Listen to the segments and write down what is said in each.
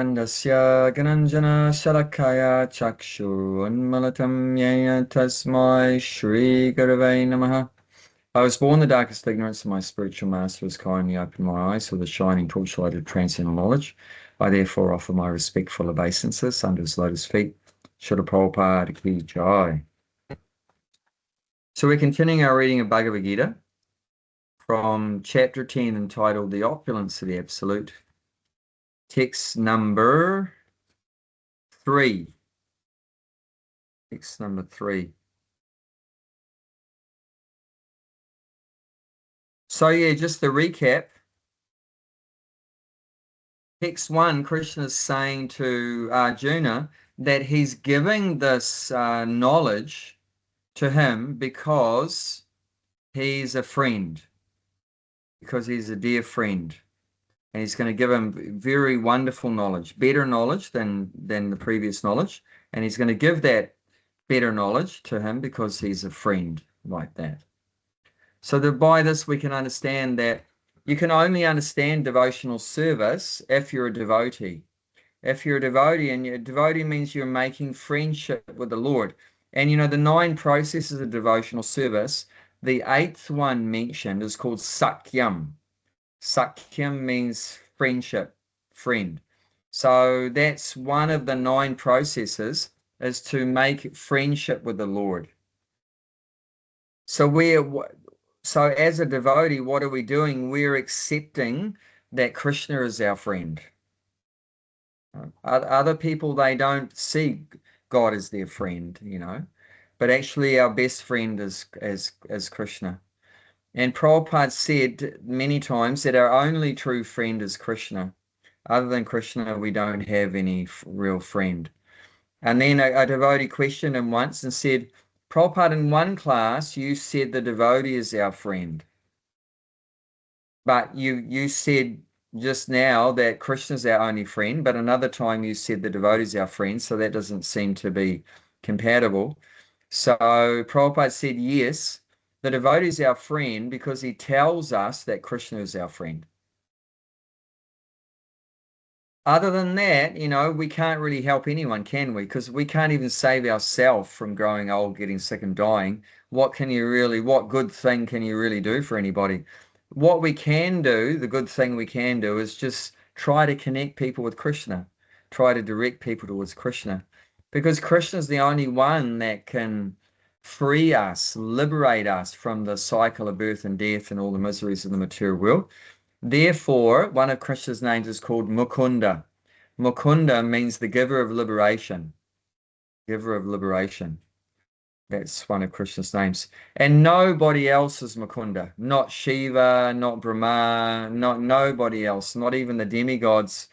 Andasya Gananjana Shalakaya Chakshu Unmalatam Yaya Tasmai Shri Gurave Namaha. I was born in the darkest ignorance, and my spiritual master has kindly opened my eyes with a shining torchlight of transcendental knowledge. I therefore offer my respectful obeisances under his lotus feet. Srila Prabhupada Ki Jai. So we're continuing our reading of Bhagavad Gita from chapter 10 entitled The Opulence of the Absolute. Text number 3. Text number 3. So yeah, just the recap. Text 1, Krishna is saying to Arjuna that he's giving this knowledge to him because he's a friend, because he's a dear friend. And he's going to give him very wonderful knowledge, better knowledge than the previous knowledge. And he's going to give that better knowledge to him because he's a friend like that. So that by this we can understand that you can only understand devotional service if you're a devotee. If you're a devotee, and a devotee means you're making friendship with the Lord. And you know, the 9 processes of devotional service, the 8th one mentioned is called Sakyam. Sakyam means friendship, friend. So that's one of the 9 processes, is to make friendship with the Lord. So as a devotee, what are we doing? We're accepting that Krishna is our friend. Other people, they don't see God as their friend, you know, but actually our best friend is Krishna. And Prabhupada said many times that our only true friend is Krishna. Other than Krishna, we don't have any real friend. And then a devotee questioned him once and said, Prabhupada, in one class, you said the devotee is our friend. But you said just now that Krishna's our only friend, but another time you said the devotee's our friend, so that doesn't seem to be compatible. So Prabhupada said, yes, the devotee's our friend because he tells us that Krishna is our friend. Other than that, you know, we can't really help anyone, can we? Because we can't even save ourselves from growing old, getting sick and dying. What good thing can you really do for anybody? What we can do, the good thing we can do is just try to connect people with Krishna, try to direct people towards Krishna, because Krishna is the only one that can free us, liberate us from the cycle of birth and death and all the miseries of the material world. Therefore, one of Krishna's names is called Mukunda. Mukunda means the giver of liberation. Giver of liberation. That's one of Krishna's names. And nobody else is Mukunda. Not Shiva, not Brahma, not nobody else. Not even the demigods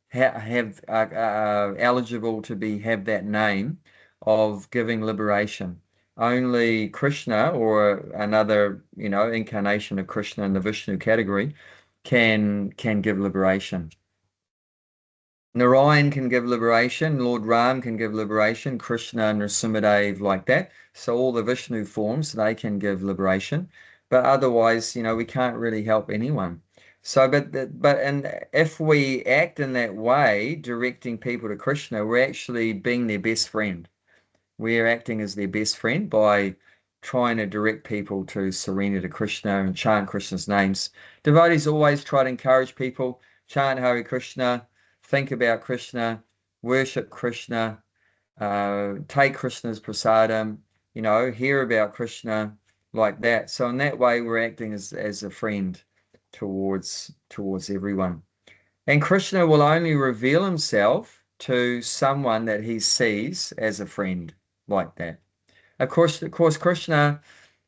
have eligible to have that name of giving liberation. Only Krishna or another, you know, incarnation of Krishna in the Vishnu category can give liberation. Narayan can give liberation, Lord Ram can give liberation, Krishna and Nrsimhadev like that. So all the Vishnu forms, they can give liberation. But otherwise, you know, we can't really help anyone. So, and if we act in that way, directing people to Krishna, we're actually being their best friend. We're acting as their best friend by trying to direct people to surrender to Krishna and chant Krishna's names. Devotees always try to encourage people, chant Hare Krishna, think about Krishna, worship Krishna, take Krishna's prasadam, you know, hear about Krishna like that. So in that way, we're acting as a friend towards everyone. And Krishna will only reveal himself to someone that he sees as a friend like that. Of course, Krishna,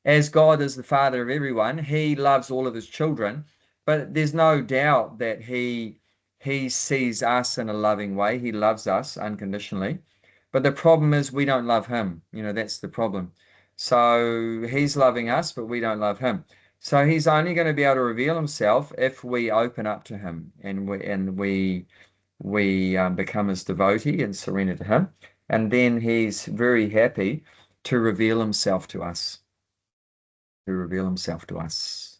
as God is the father of everyone, he loves all of his children, but there's no doubt that he sees us in a loving way. He loves us unconditionally. But the problem is we don't love him. You know, that's the problem. So he's loving us, but we don't love him. So he's only going to be able to reveal himself if we open up to him and we become his devotee and surrender to him. And then he's very happy to reveal himself to us. To reveal himself to us.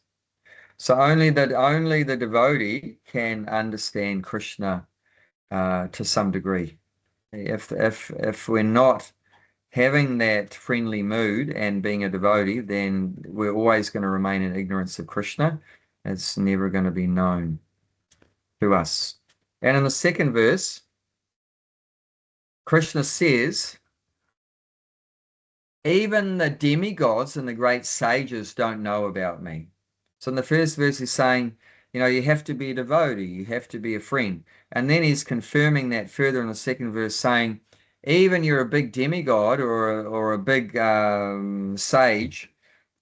So only the devotee can understand Krishna to some degree. If we're not having that friendly mood and being a devotee, then we're always going to remain in ignorance of Krishna. It's never going to be known to us. And in the second verse, Krishna says, even the demigods and the great sages don't know about me. So in the first verse, he's saying, you have to be a devotee, you have to be a friend. And then he's confirming that further in the second verse, saying, even you're a big demigod or a big sage,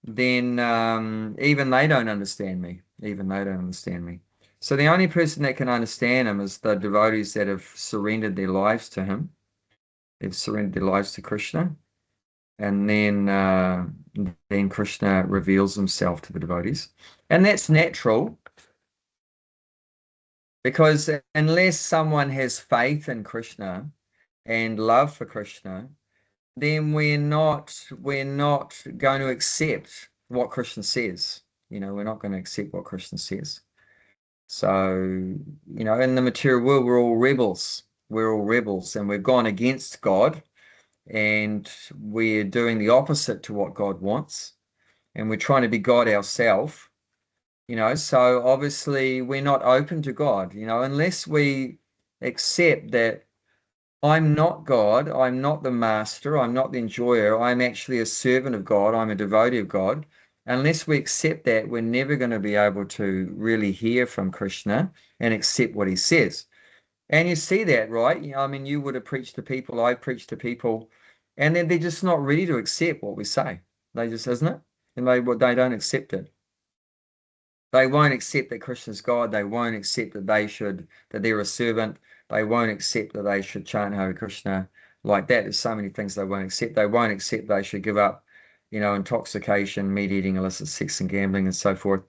then even they don't understand me. Even they don't understand me. So the only person that can understand him is the devotees that have surrendered their lives to him. They've surrendered their lives to Krishna. And then Krishna reveals himself to the devotees. And that's natural because unless someone has faith in Krishna and love for Krishna, then we're not going to accept what Krishna says. We're not going to accept what Krishna says. So, in the material world, we're all rebels. We're all rebels, and we've gone against God, and we're doing the opposite to what God wants, and we're trying to be God ourselves. So obviously we're not open to God, unless we accept that I'm not God, I'm not the master, I'm not the enjoyer, I'm actually a servant of God, I'm a devotee of God. Unless we accept that, we're never going to be able to really hear from Krishna and accept what he says. And you see that, right? I mean, you would have preached to people, I preached to people, and then they're just not ready to accept what we say. They just, isn't it? And they don't accept it. They won't accept that Krishna's God. They won't accept that they're a servant. They won't accept that they should chant Hare Krishna like that. There's so many things they won't accept. They won't accept they should give up, intoxication, meat eating, illicit sex and gambling and so forth.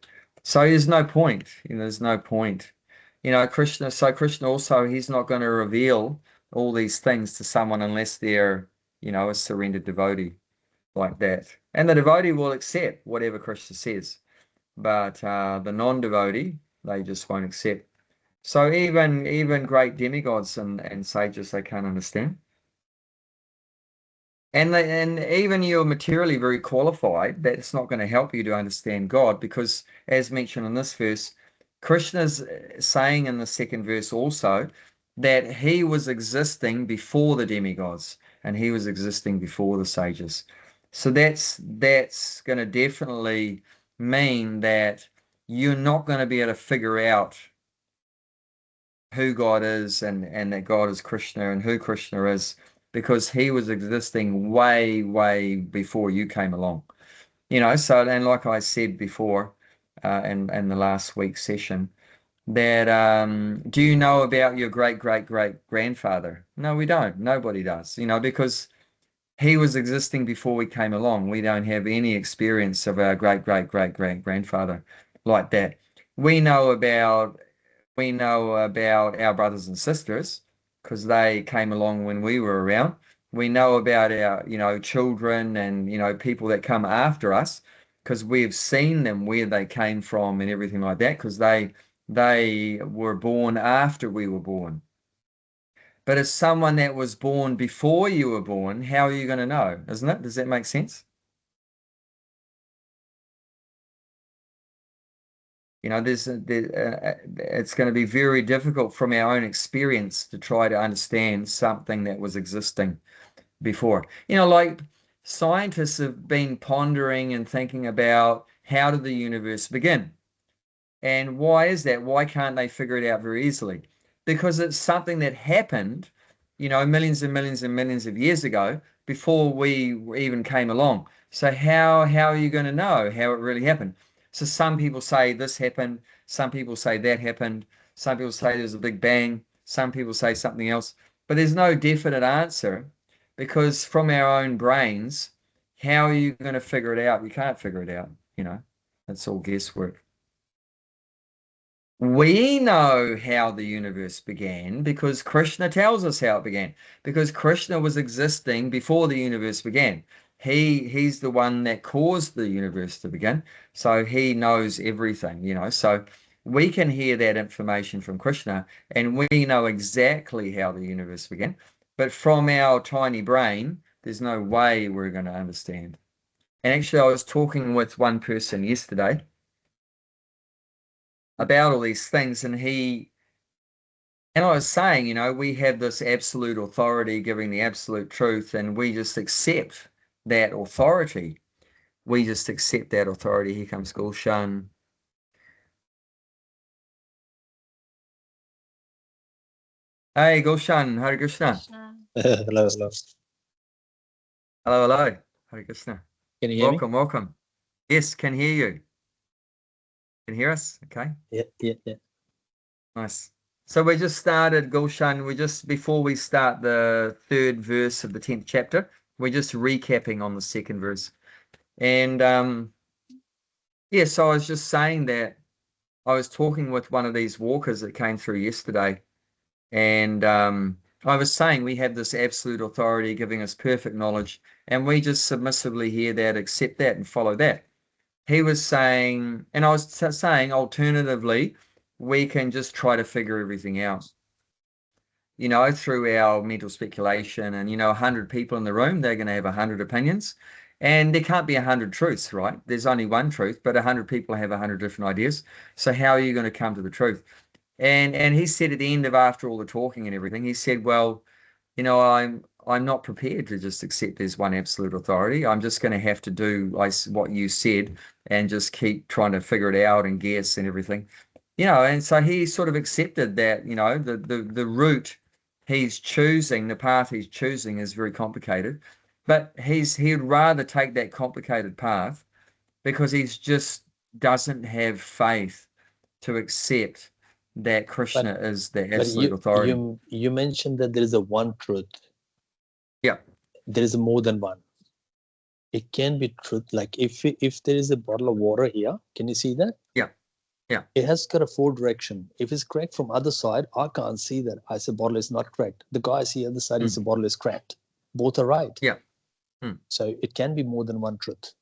So there's no point. There's no point. Krishna also, he's not going to reveal all these things to someone unless they're, a surrendered devotee like that. And the devotee will accept whatever Krishna says. But the non-devotee, they just won't accept. So even great demigods and sages, they can't understand. And even you're materially very qualified, that's not going to help you to understand God, because as mentioned in this verse, Krishna's saying in the second verse also that he was existing before the demigods and he was existing before the sages. So that's going to definitely mean that you're not going to be able to figure out who God is and that God is Krishna and who Krishna is, because he was existing way, way before you came along. So, and like I said before, in the last week's session, that do you know about your great great great grandfather? No, we don't. Nobody does, because he was existing before we came along. We don't have any experience of our great great great great grandfather like that. We know about we know about our brothers and sisters because they came along when we were around. We know about our, children and, people that come after us because we've seen them where they came from and everything like that because they were born after we were born. But as someone that was born before you were born, how are you going to know? Isn't it? Does that make sense? It's going to be very difficult from our own experience to try to understand something that was existing before. Like scientists have been pondering and thinking about how did the universe begin? And why is that? Why can't they figure it out very easily? Because it's something that happened, millions and millions and millions of years ago before we even came along. So how are you going to know how it really happened? So some people say this happened, some people say that happened, some people say there's a big bang, some people say something else, but there's no definite answer because from our own brains, how are you going to figure it out? You can't figure it out, It's all guesswork. We know how the universe began because Krishna tells us how it began. Because Krishna was existing before the universe began. He's the one that caused the universe to begin. So he knows everything, So we can hear that information from Krishna, and we know exactly how the universe began. But from our tiny brain, there's no way we're going to understand. And actually, I was talking with one person yesterday about all these things, and I was saying, we have this absolute authority giving the absolute truth, and we just accept that authority. We just accept that authority. Here comes Gulshan. Hey, Gulshan, Hare Krishna. Hello, hello. Hello, hello. Hare Krishna. Can you hear me? Welcome. Yes, can hear you. Can you hear us? Okay. Yeah. Nice. So we just started, Gulshan, before we start the 3rd verse of the 10th chapter, we're just recapping on the 2nd verse. And yeah, so I was just saying that I was talking with one of these walkers that came through yesterday, and I was saying we have this absolute authority giving us perfect knowledge, and we just submissively hear that, accept that, and follow that. He was saying, and I was saying, alternatively, we can just try to figure everything out, through our mental speculation. And 100 people in the room, they're going to have 100 opinions, and there can't be 100 truths, right? There's only one truth, but 100 people have 100 different ideas. So how are you going to come to the truth? And he said at the end of, after all the talking and everything, he said, well, I'm not prepared to just accept there's one absolute authority. I'm just going to have to do what you said and just keep trying to figure it out and guess and everything. And so he sort of accepted that, the route he's choosing, the path he's choosing is very complicated, but he'd rather take that complicated path because he's just doesn't have faith to accept that Krishna is the absolute authority. You mentioned that there is a one truth. Yeah. There is more than one. It can be truth. Like if there is a bottle of water here, can you see that? Yeah. It has got a 4 direction. If it's cracked from other side, I can't see that. I say bottle is not cracked. The guy see other side is the bottle is cracked. Both are right. Yeah. So it can be more than one truth.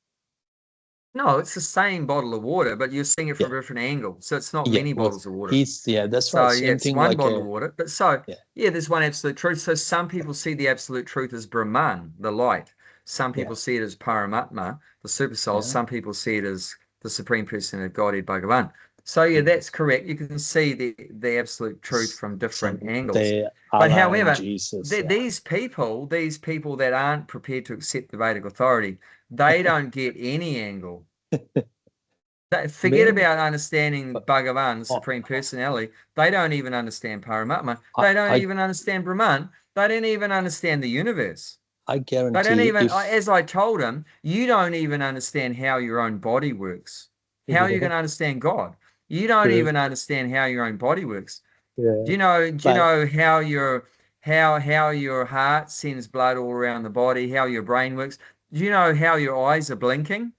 No, it's the same bottle of water, but you're seeing it from a different angle. So it's not many bottles of water. That's so, right. Same it's thing one like bottle of water. But there's one absolute truth. So some people see the absolute truth as Brahman, the light. Some people see it as Paramatma, the super soul. Some people see it as the Supreme Person of Godhead, Bhagavan. So that's correct. You can see the absolute truth from different angles. But however, these people that aren't prepared to accept the Vedic authority, they don't get any angle. Forget about understanding Bhagavan, the Supreme Personality. They don't even understand Paramatma. They don't even understand Brahman. They don't even understand the universe. I guarantee. They don't even, as I told him, you don't even understand how your own body works. How are you going to understand God? You don't even understand how your own body works. Do you know how your heart sends blood all around the body, how your brain works? Do you know how your eyes are blinking?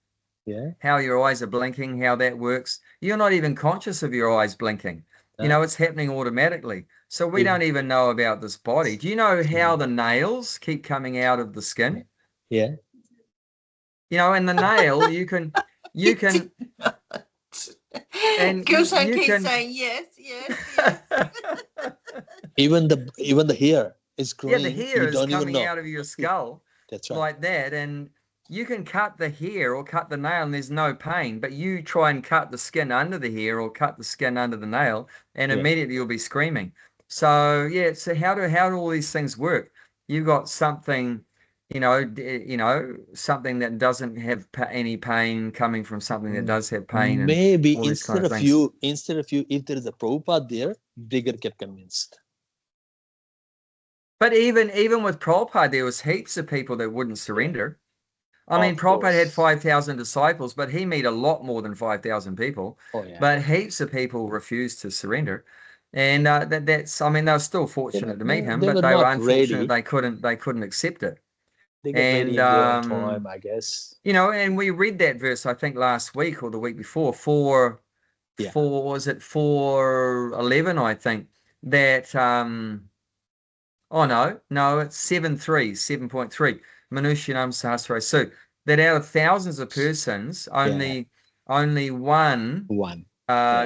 How your eyes are blinking, how that works? You're not even conscious of your eyes blinking. It's happening automatically. So we don't even know about this body. Do you know how the nails keep coming out of the skin? Yeah. And the nail, you can and Gulshan keeps saying yes. even the hair is growing. Yeah, the hair is coming out of your skull. That's right. Like that, and you can cut the hair or cut the nail and there's no pain, but you try and cut the skin under the hair or cut the skin under the nail and immediately you'll be screaming. So so how do all these things work? You've got something, something that doesn't have any pain coming from something that does have pain. Maybe instead of you, if there is a Prabhupada there, bigger get convinced. But even with Prabhupada, there was heaps of people that wouldn't surrender. I mean, Prabhupada had 5,000 disciples, but he met a lot more than 5,000 people. But heaps of people refused to surrender. And that's, I mean, they were still fortunate to meet him, but they were unfortunate they couldn't accept it. They got ready in their own time, I guess. And we read that verse, I think last week or the week before, was it 4:11, I think, that no, it's 7.3. Manusyanam Sahasra Su, that out of thousands of persons, only one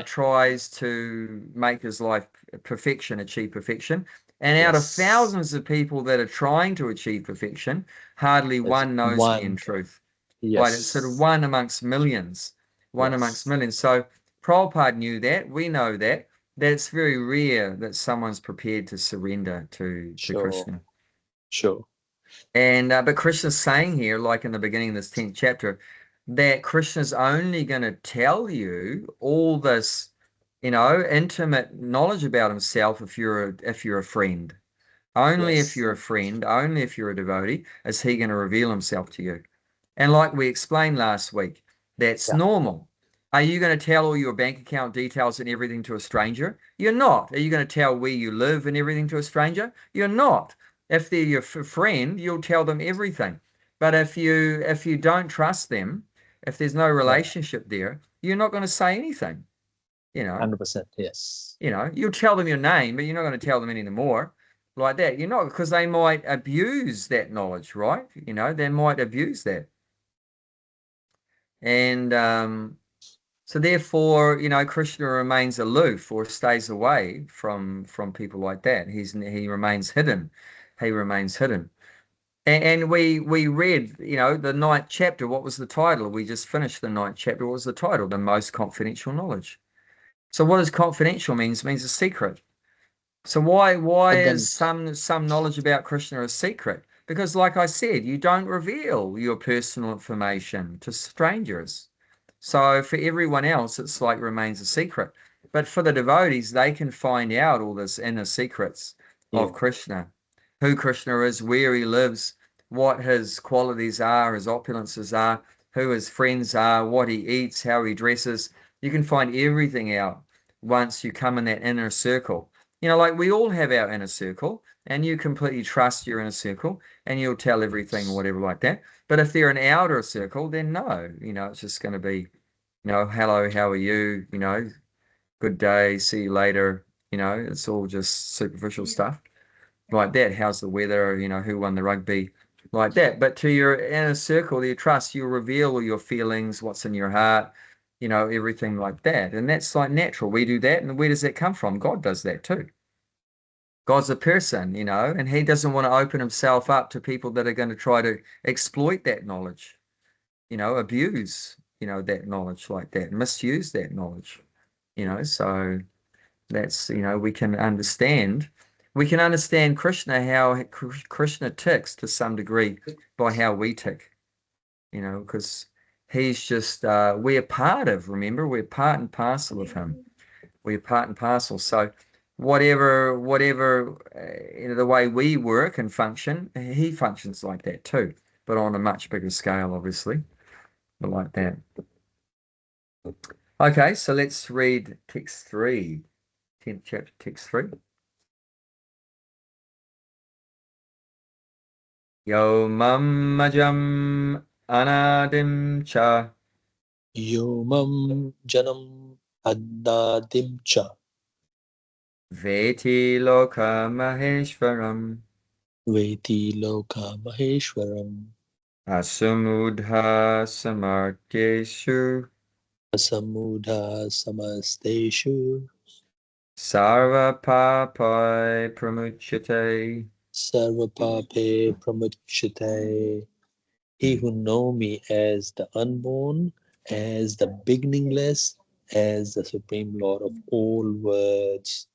tries to make his life perfection, achieve perfection. And out of Yes. thousands of people that are trying to achieve perfection, hardly It's one knows me in one. truth. Right? It's sort of Yes. one amongst millions, one amongst Yes. millions. So Prabhupada knew that. We know that it's very rare that someone's prepared to surrender to Sure. Krishna. Sure. And but Krishna's saying here, like in the beginning of this 10th chapter, that Krishna's only going to tell you all this, intimate knowledge about himself if you're a friend. Only if Yes. you're a friend, only if you're a devotee, is he going to reveal himself to you. And like we explained last week, that's Yeah. normal. Are you going to tell all your bank account details and everything to a stranger? You're not. Are you going to tell where you live and everything to a stranger? You're not. If they're your friend, you'll tell them everything. But if you don't trust them, if there's no relationship there, you're not going to say anything. 100%. Yes. You'll tell them your name, but you're not going to tell them any more like that. You're not, because they might abuse that knowledge, right? They might abuse that. And so therefore, Krishna remains aloof or stays away from people like that. He remains hidden. He remains hidden. And we read, the 9th chapter. What was the title? We just finished the 9th chapter. What was the title? The most confidential knowledge. So what does confidential means? It means a secret. So why But then, is some knowledge about Krishna a secret? Because like I said, you don't reveal your personal information to strangers. So for everyone else, it's like remains a secret. But for the devotees, they can find out all this inner secrets of yeah. Krishna, who Krishna is, where he lives, what his qualities are, his opulences are, who his friends are, what he eats, how he dresses. You can find everything out once you come in that inner circle. Like we all have our inner circle, and you completely trust your inner circle, and you'll tell everything, whatever like that. But if they're an outer circle, then no, it's just going to be, hello, how are you? Good day, see you later. It's all just superficial stuff like that. How's the weather? Who won the rugby? Like that. But to your inner circle, your trust, you reveal all your feelings, what's in your heart, everything like that. And that's like natural. We do that. And where does that come from? God does that too. God's a person, and he doesn't want to open himself up to people that are going to try to exploit that knowledge, abuse, that knowledge like that, misuse that knowledge, so that's, we can understand Krishna, how Krishna ticks to some degree by how we tick, because he's just, we're part of, remember, we're part and parcel of him. We're part and parcel. So whatever, the way we work and function, he functions like that too, but on a much bigger scale, obviously, but like that. Okay, so let's read text 3, 10th chapter, text 3. Yo majam anadim cha Yomam Janam Adadim Cha veti loka maheshwaram Veti Loka Maheshwaram asumudha samartyeshu Asamudha Samasteshu sarva papai pramuchyate. Sarvapape Pramuchyate. He who know me as the unborn, as the beginningless, as the supreme Lord of all words.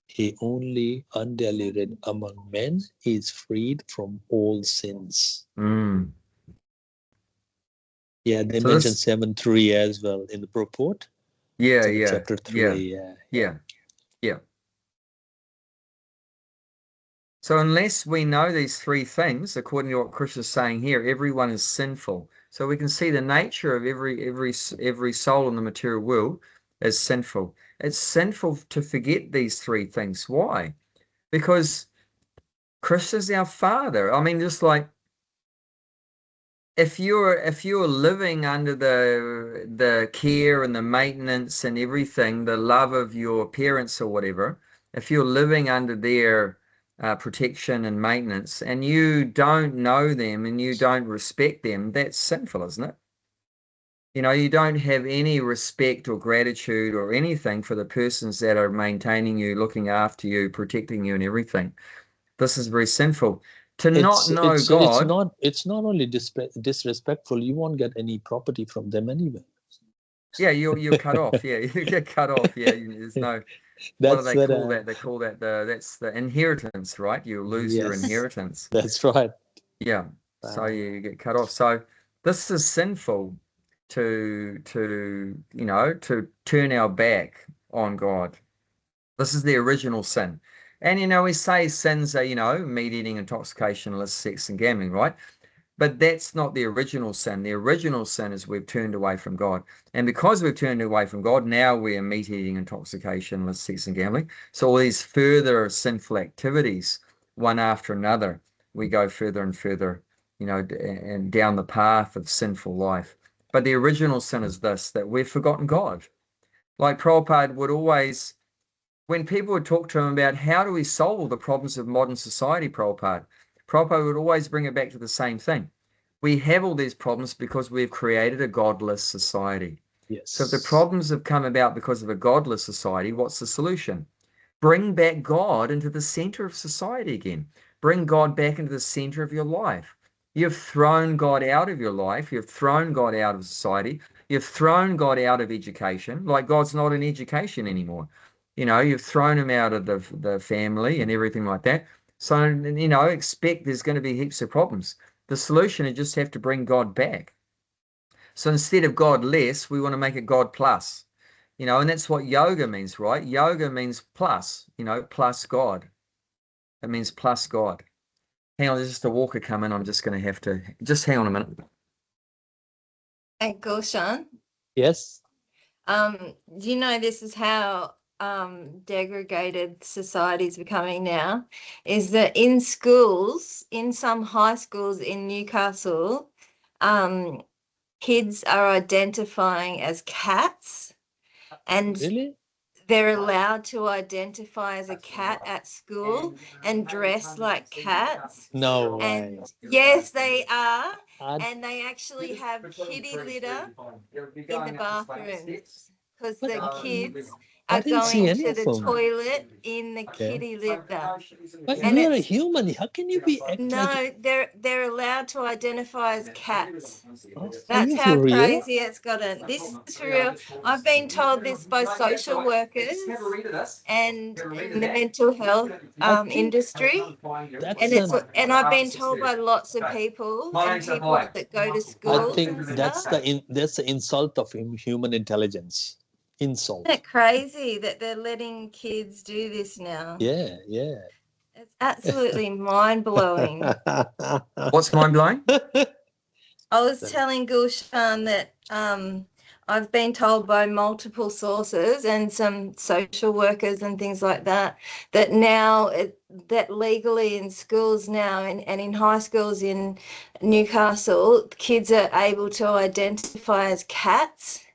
He only undiluted among men is freed from all sins. Mm. Yeah, they So mentioned this, 7.3 as well in the purport. yeah, In yeah, chapter 3. yeah. So unless we know these three things, according to what Krishna is saying here, everyone is sinful. So we can see the nature of every soul in the material world is sinful. It's sinful to forget these three things. Why? Because Krishna's our Father. I mean, just like if you're living under the care and the maintenance and everything, the love of your parents or whatever, if you're living under their protection and maintenance, and you don't know them and you don't respect them, that's sinful, isn't it? You know, you don't have any respect or gratitude or anything for the persons that are maintaining you, looking after you, protecting you and everything. This is very sinful. To not know God, it's not only disrespectful. You won't get any property from them anyway. yeah, you're cut off. Yeah, you get cut off. Yeah, there's no. What do That's they what. call that? They call that that's the inheritance, right? You lose your Yes, inheritance. that's right. Yeah, so you get cut off. So this is sinful to turn our back on God. This is the original sin. And we say sins are, meat eating, intoxication, illicit sex, and gambling, right? But that's not the original sin. The original sin is we've turned away from God. And because we've turned away from God, now we're meat eating, intoxication, illicit sex, and gambling. So all these further sinful activities, one after another, we go further and further, and down the path of sinful life. But the original sin is this, that we've forgotten God. Like Prabhupada would always, when people would talk to him about how do we solve the problems of modern society, Prabhupada would always bring it back to the same thing. We have all these problems because we've created a godless society. Yes. So if the problems have come about because of a godless society, what's the solution? Bring back God into the center of society again. Bring God back into the center of your life. You've thrown God out of your life. You've thrown God out of society. You've thrown God out of education. Like God's not in education anymore. You've thrown him out of the family and everything like that. So, expect there's going to be heaps of problems. The solution is just have to bring God back. So instead of God less, we want to make it God plus. And that's what yoga means, right? Yoga means plus, plus God. It means plus God. Hang on, there's just a walker coming. I'm just going to have to, just hang on a minute. Hey, Gulshan, Yes. do you know this is how degraded society is becoming now? Is that in schools, in some high schools in Newcastle, kids are identifying as cats, and Really? they're allowed to identify as a cat at school and dress like cats. No way. And yes, they are. And they actually have kitty litter in the bathrooms because But the kids I are didn't see going any to of the them. toilet in the Okay. kitty litter. But And you are a it's human. How can you be act like? no, they're allowed to identify as cats. Are That's you how for real? crazy it's gotten. This is for real. I've been told this by social workers and in the mental health I think industry. that's And I've been told by lots of people and people that go to I schools think and that's stuff. that's the insult of human intelligence. Insult. Isn't it crazy that they're letting kids do this now? Yeah, yeah. It's absolutely mind-blowing. What's mind-blowing? I was telling Gulshan that I've been told by multiple sources and some social workers and things like that that now that legally in schools now and in high schools in Newcastle, kids are able to identify as cats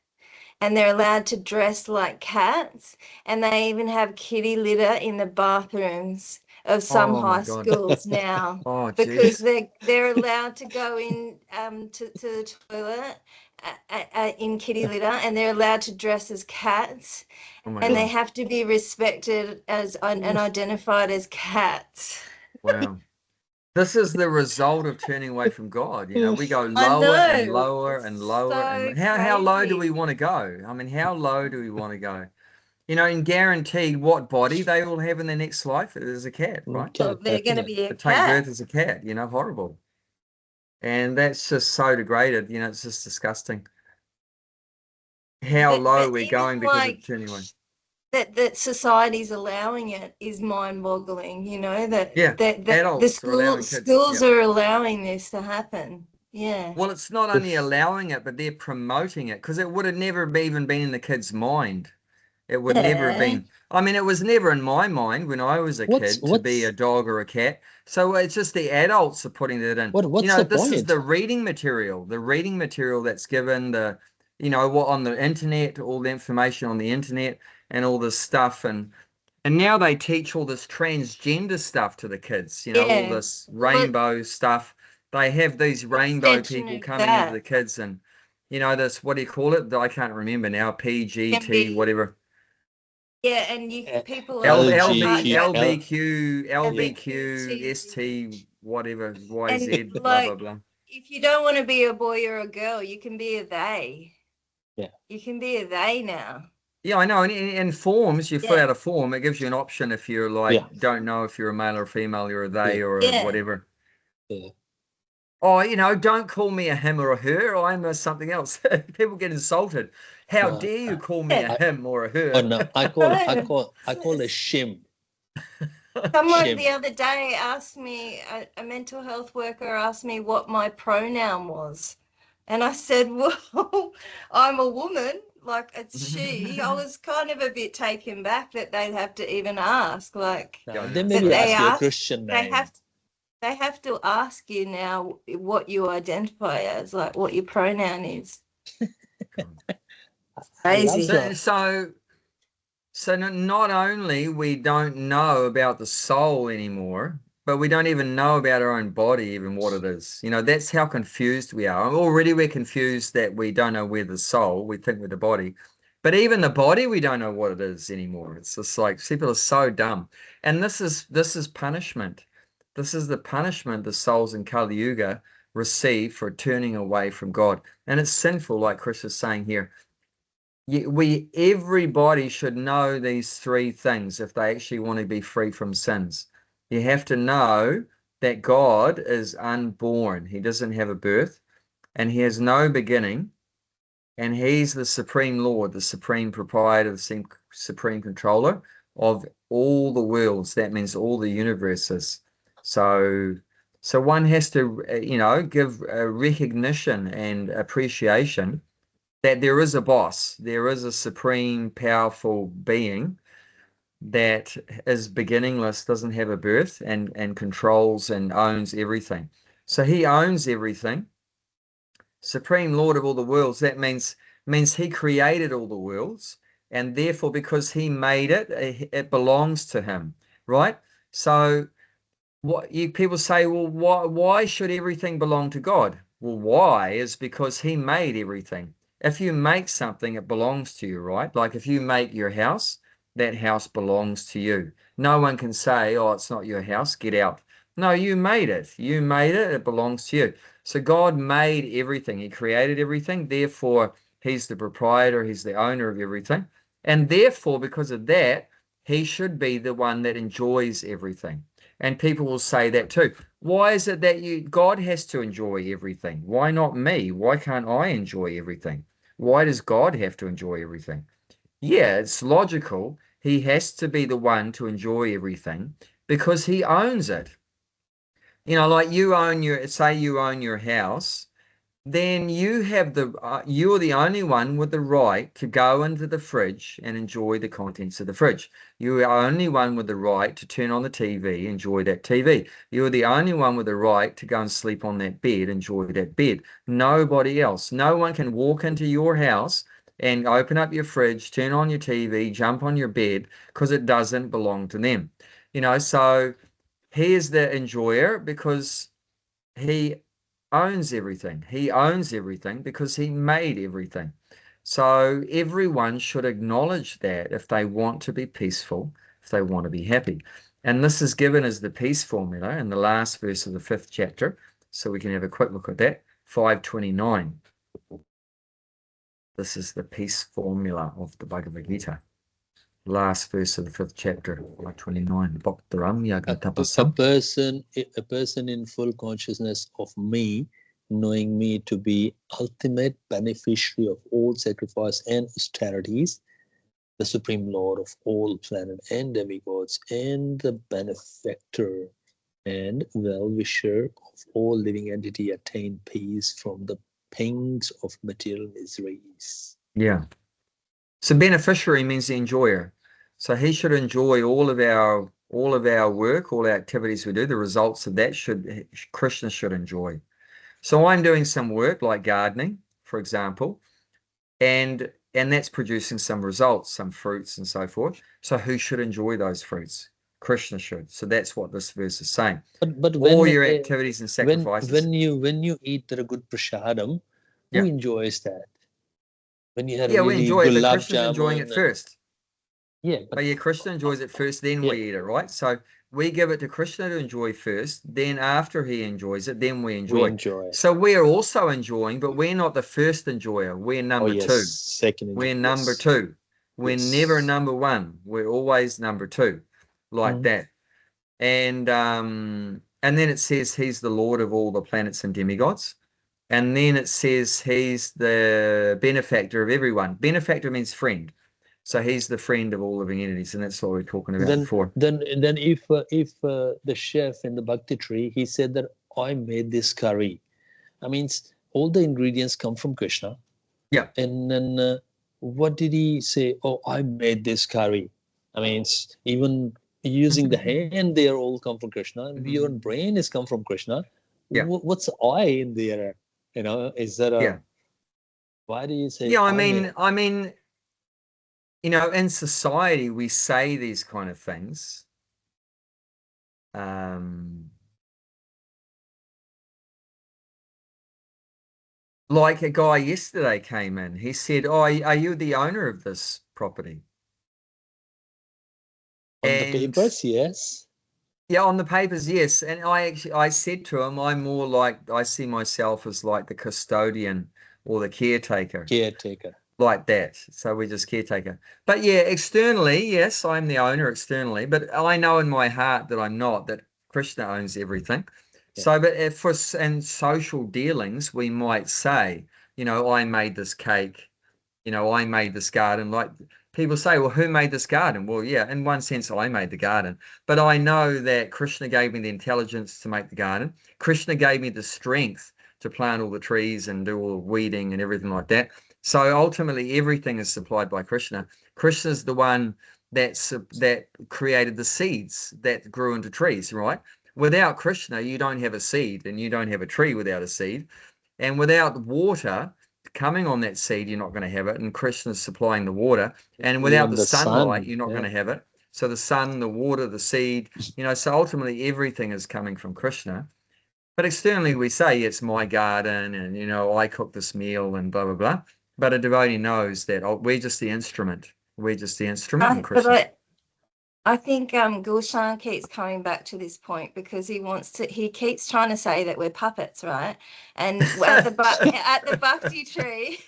and they're allowed to dress like cats, and they even have kitty litter in the bathrooms of some Oh my high God. schools now Oh, because geez. they're allowed to go in to the toilet in kitty litter, and they're allowed to dress as cats, Oh my and they God. have to be respected as and identified as cats. Wow. This is the result of turning away from God. We go I lower and know, lower and it's lower so and how low do we crazy. want to go? I mean, how low do we want to go? And guaranteed what body they will have in their next life is a cat, right? Well, Cat, they're going to definitely. be a To take cat. birth as a cat, horrible. And that's just so degraded, it's just disgusting. How low But we're even going because of like turning away. that society's allowing it is mind-boggling, Yeah, that the adults are allowing kids. schools Yeah. are allowing this to happen. Yeah. Well, it's not only allowing it, but they're promoting it because it would have never even been in the kid's mind. It would never have Yeah. been. I mean, it was never in my mind when I was a kid to be a dog or a cat. So it's just the adults are putting it in. what's the This is point? the reading material that's given what on the internet, all the information on the internet and all this stuff. And now they teach all this transgender stuff to the kids, all Yeah. this Well, rainbow stuff. They have these rainbow extension people of coming into that. the kids and you know, this, what do you call it? I can't remember now. PGT, MB. whatever. Yeah, and you people L, are LB, LGQ, LBQ, LBQ, LBQT. ST, whatever, And YZ, blah, blah, like, blah. if you don't want to be a boy or a girl, you can be a they. Yeah. You can be a they now. Yeah, I know. And in forms, you fill Yeah. out a form. It gives you an option if you're like, Yeah. don't know if you're a male or a female, you're a they Yeah. or Yeah. whatever. Yeah. Oh, you know, don't call me a him or a her. I'm a something else. People get insulted. How No, dare you call me a Yeah. him or a her? Oh no, I call No. a shim. Someone Shim. the other day asked me, a mental health worker asked me what my pronoun was. And I said, well, I'm a woman, like it's she. I was kind of a bit taken back that they'd have to even ask, like Yeah, I They know. that maybe they ask you a ask, Christian they name. have to ask you now what you identify as, like what your pronoun is. I love Crazy. that. So not only we don't know about the soul anymore, but we don't even know about our own body, even what it is. You know, that's how confused we are. Already we're confused that we don't know where the soul, we think we're the body. But even the body, we don't know what it is anymore. It's just like people are so dumb. And this is punishment. This is the punishment the souls in Kali Yuga receive for turning away from God. And it's sinful, like Chris is saying here. Everybody should know these three things if they actually want to be free from sins. You have to know that God is unborn. He doesn't have a birth and he has no beginning. And he's the supreme Lord, the supreme proprietor, the supreme controller of all the worlds. That means all the universes. So one has to, give a recognition and appreciation that there is a boss, there is a supreme powerful being that is beginningless, doesn't have a birth, and controls and owns everything. So he owns everything. Supreme Lord of all the worlds, that means he created all the worlds, and therefore because he made it, it belongs to him, right? So people say, well, why should everything belong to God? Well, why is because he made everything. If you make something, it belongs to you, right? Like if you make your house, that house belongs to you. No one can say, oh, it's not your house, get out. No, you made it. You made it, it belongs to you. So God made everything. He created everything. Therefore, he's the proprietor, he's the owner of everything. And therefore, because of that, he should be the one that enjoys everything. And people will say that too. Why is it that God has to enjoy everything? Why not me? Why can't I enjoy everything? Why does God have to enjoy everything? Yeah, it's logical. He has to be the one to enjoy everything because he owns it. You know, like you own your house, then you're the only one with the right to go into the fridge and enjoy the contents of the fridge. You're the only one with the right to turn on the TV, enjoy that TV. You're the only one with the right to go and sleep on that bed, enjoy that bed. Nobody else. No one can walk into your house and open up your fridge, turn on your TV, jump on your bed, because it doesn't belong to them. You know, so he is the enjoyer because he owns everything. He owns everything because he made everything. So everyone should acknowledge that if they want to be peaceful, if they want to be happy. And this is given as the peace formula in the last verse of the 5th chapter. So we can have a quick look at that. 529. This is the peace formula of the Bhagavad Gita. Last verse of the 5th chapter, 529. A person in full consciousness of me, knowing me to be ultimate beneficiary of all sacrifice and austerities, the supreme lord of all planet and demigods, and the benefactor and well-wisher of all living entity, attain peace from the pangs of material miseries. Yeah. So beneficiary means the enjoyer. So he should enjoy all of our work, all our activities we do, the results of that Krishna should enjoy. So I'm doing some work like gardening, for example, and that's producing some results, some fruits and so forth. So who should enjoy those fruits? Krishna should. So that's what this verse is saying. But all your activities and sacrifices. when you eat the good prasadam, Who Yeah. enjoys that? When you had Yeah, we really enjoy it, but gulab Krishna's enjoying it jamun and first. yeah, But yeah, Krishna enjoys it first, then yeah, we eat it, right? So we give it to Krishna to enjoy first, then after he enjoys it, then we we enjoy. enjoy it. So we're also enjoying, but we're not the first enjoyer. We're Oh number yes, two. second We're enjoy. number Yes, two. We're yes. never number one. We're always number two, like Mhm. that. And then it says he's the Lord of all the planets and demigods. And then it says he's the benefactor of everyone. Benefactor means friend. So he's the friend of all living entities, and that's what we were talking about before. Then if the chef in the Bhakti tree, he said that I made this curry. I mean, all the ingredients come from Krishna. Yeah. And then what did he say? Oh, I made this curry. I mean, even using the hand, they are all come from Krishna. And your brain is come from Krishna. Yeah. What's the I in there? You know, is that a? Yeah. Why do you say? Yeah, I made? mean, you know, in society we say these kind of things. Like a guy yesterday came in, he said, "Oh, are you the owner of this property?" On the And papers, yes. yeah, on the papers, yes. And I said to him, I'm more like, I see myself as like the custodian or the caretaker, Caretaker. like that. So we're just caretaker. But yeah, externally, yes, I'm the owner externally, but I know in my heart that I'm not, that Krishna owns everything. Yeah. So, but if for in social dealings, we might say, you know, I made this cake, you know, I made this garden. Like people say, well, who made this garden? Well, yeah, in one sense, I made the garden, but I know that Krishna gave me the intelligence to make the garden. Krishna gave me the strength to plant all the trees and do all the weeding and everything like that. So ultimately, everything is supplied by Krishna. Krishna's the one that created the seeds that grew into trees, right? Without Krishna, you don't have a seed, and you don't have a tree without a seed. And without water coming on that seed, you're not going to have it. And Krishna's supplying the water. And without Even the the sunlight, sun, you're not yeah. going to have it. So the sun, the water, the seed, you know, so ultimately everything is coming from Krishna. But externally, we say it's my garden and, you know, I cook this meal and blah, blah, blah. But a devotee knows that we're just the instrument. We're just the instrument in Krishna. But I think Gulshan keeps coming back to this point because he keeps trying to say that we're puppets, right? And at the Bhakti tree,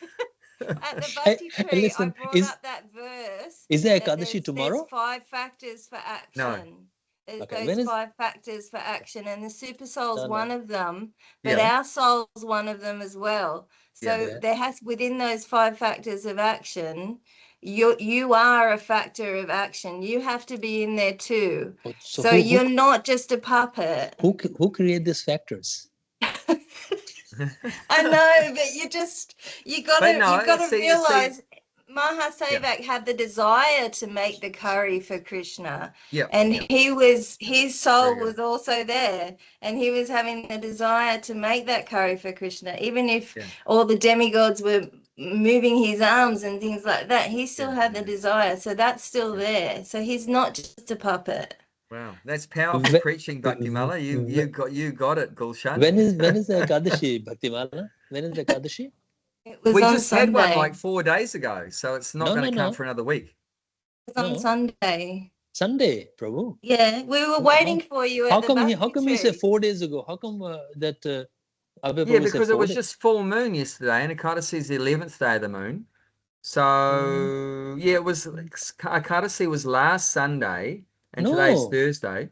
at the Bhakti tree, listen, I brought up that verse. Is there that Ekadashi tomorrow? There's 5 factors for action. No. There's Okay, those 5 factors for action, and the super soul's one of them, but Yeah. our soul's one of them as well. So Yeah. there has, within those 5 factors of action, you are a factor of action. You have to be in there too. So you're not just a puppet. Who create these factors? I know, but you gotta realize Mahasevak had the desire to make the curry for Krishna. Yeah. And his soul was also there, and he was having the desire to make that curry for Krishna. Even if all the demigods were moving his arms and things like that, he still had the desire. So that's still there. So he's not just a puppet. Wow, that's powerful preaching, Bhaktimala. You got it, Gulshan. When is the Ekadashi, Bhaktimala? When is the Ekadashi? It was We on just Sunday. had one like 4 days ago, so it's not going to come for another week. It was on Sunday. Sunday, Prabhu. Yeah, we were waiting for you at the Bhakti How come tree. you say 4 days ago? How come that Abhay Yeah, Prabhu because said it was 4 days? just full moon yesterday, and Ekadasi is the 11th day of the moon. So yeah, it was Ekadasi was last Sunday, and today's Thursday.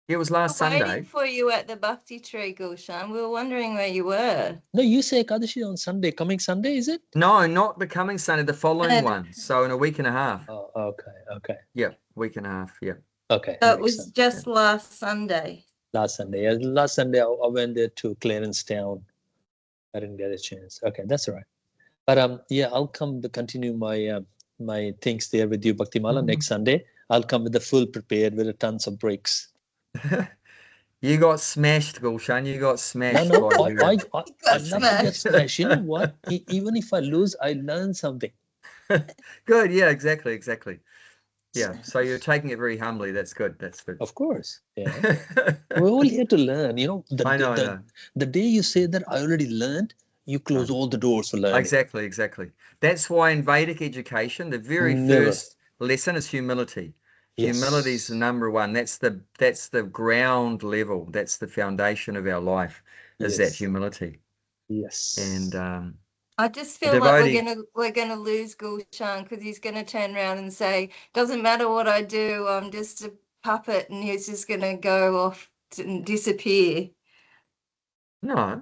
It was last Sunday. Waiting for you at the Bhakti tree, Gulshan. We were wondering where you were. No, you say Ekadashi on Sunday. Coming Sunday, is it? No, not the coming Sunday, the following one. So in a week and a half. Oh, okay. Yeah, week and a half. Yeah. Okay. So it was just last Sunday. Last Sunday. Yeah, last Sunday I went there to Clarence Town. I didn't get a chance. Okay, that's all right. But yeah, I'll come to continue my my things there with you, Bhaktimala, next Sunday. I'll come with the full prepared with a tons of breaks. You got smashed, Gulshan. You got smashed. No, I love to get smashed. You know what? Even if I lose, I learn something. Good. Yeah, exactly. Yeah. So you're taking it very humbly. That's good. Of course. Yeah. We're all here to learn. You know, I know. The day you say that I already learned, you close all the doors for learning. Exactly. That's why in Vedic education, the very Never. first lesson is humility. Yes. Humility is the number one. That's the ground level. That's the foundation of our life, is that Yes. humility. Yes. And I just the feel like devotee, we're gonna lose Gulshan because he's gonna turn around and say, "Doesn't matter what I do, I'm just a puppet," and he's just gonna go off and disappear. no,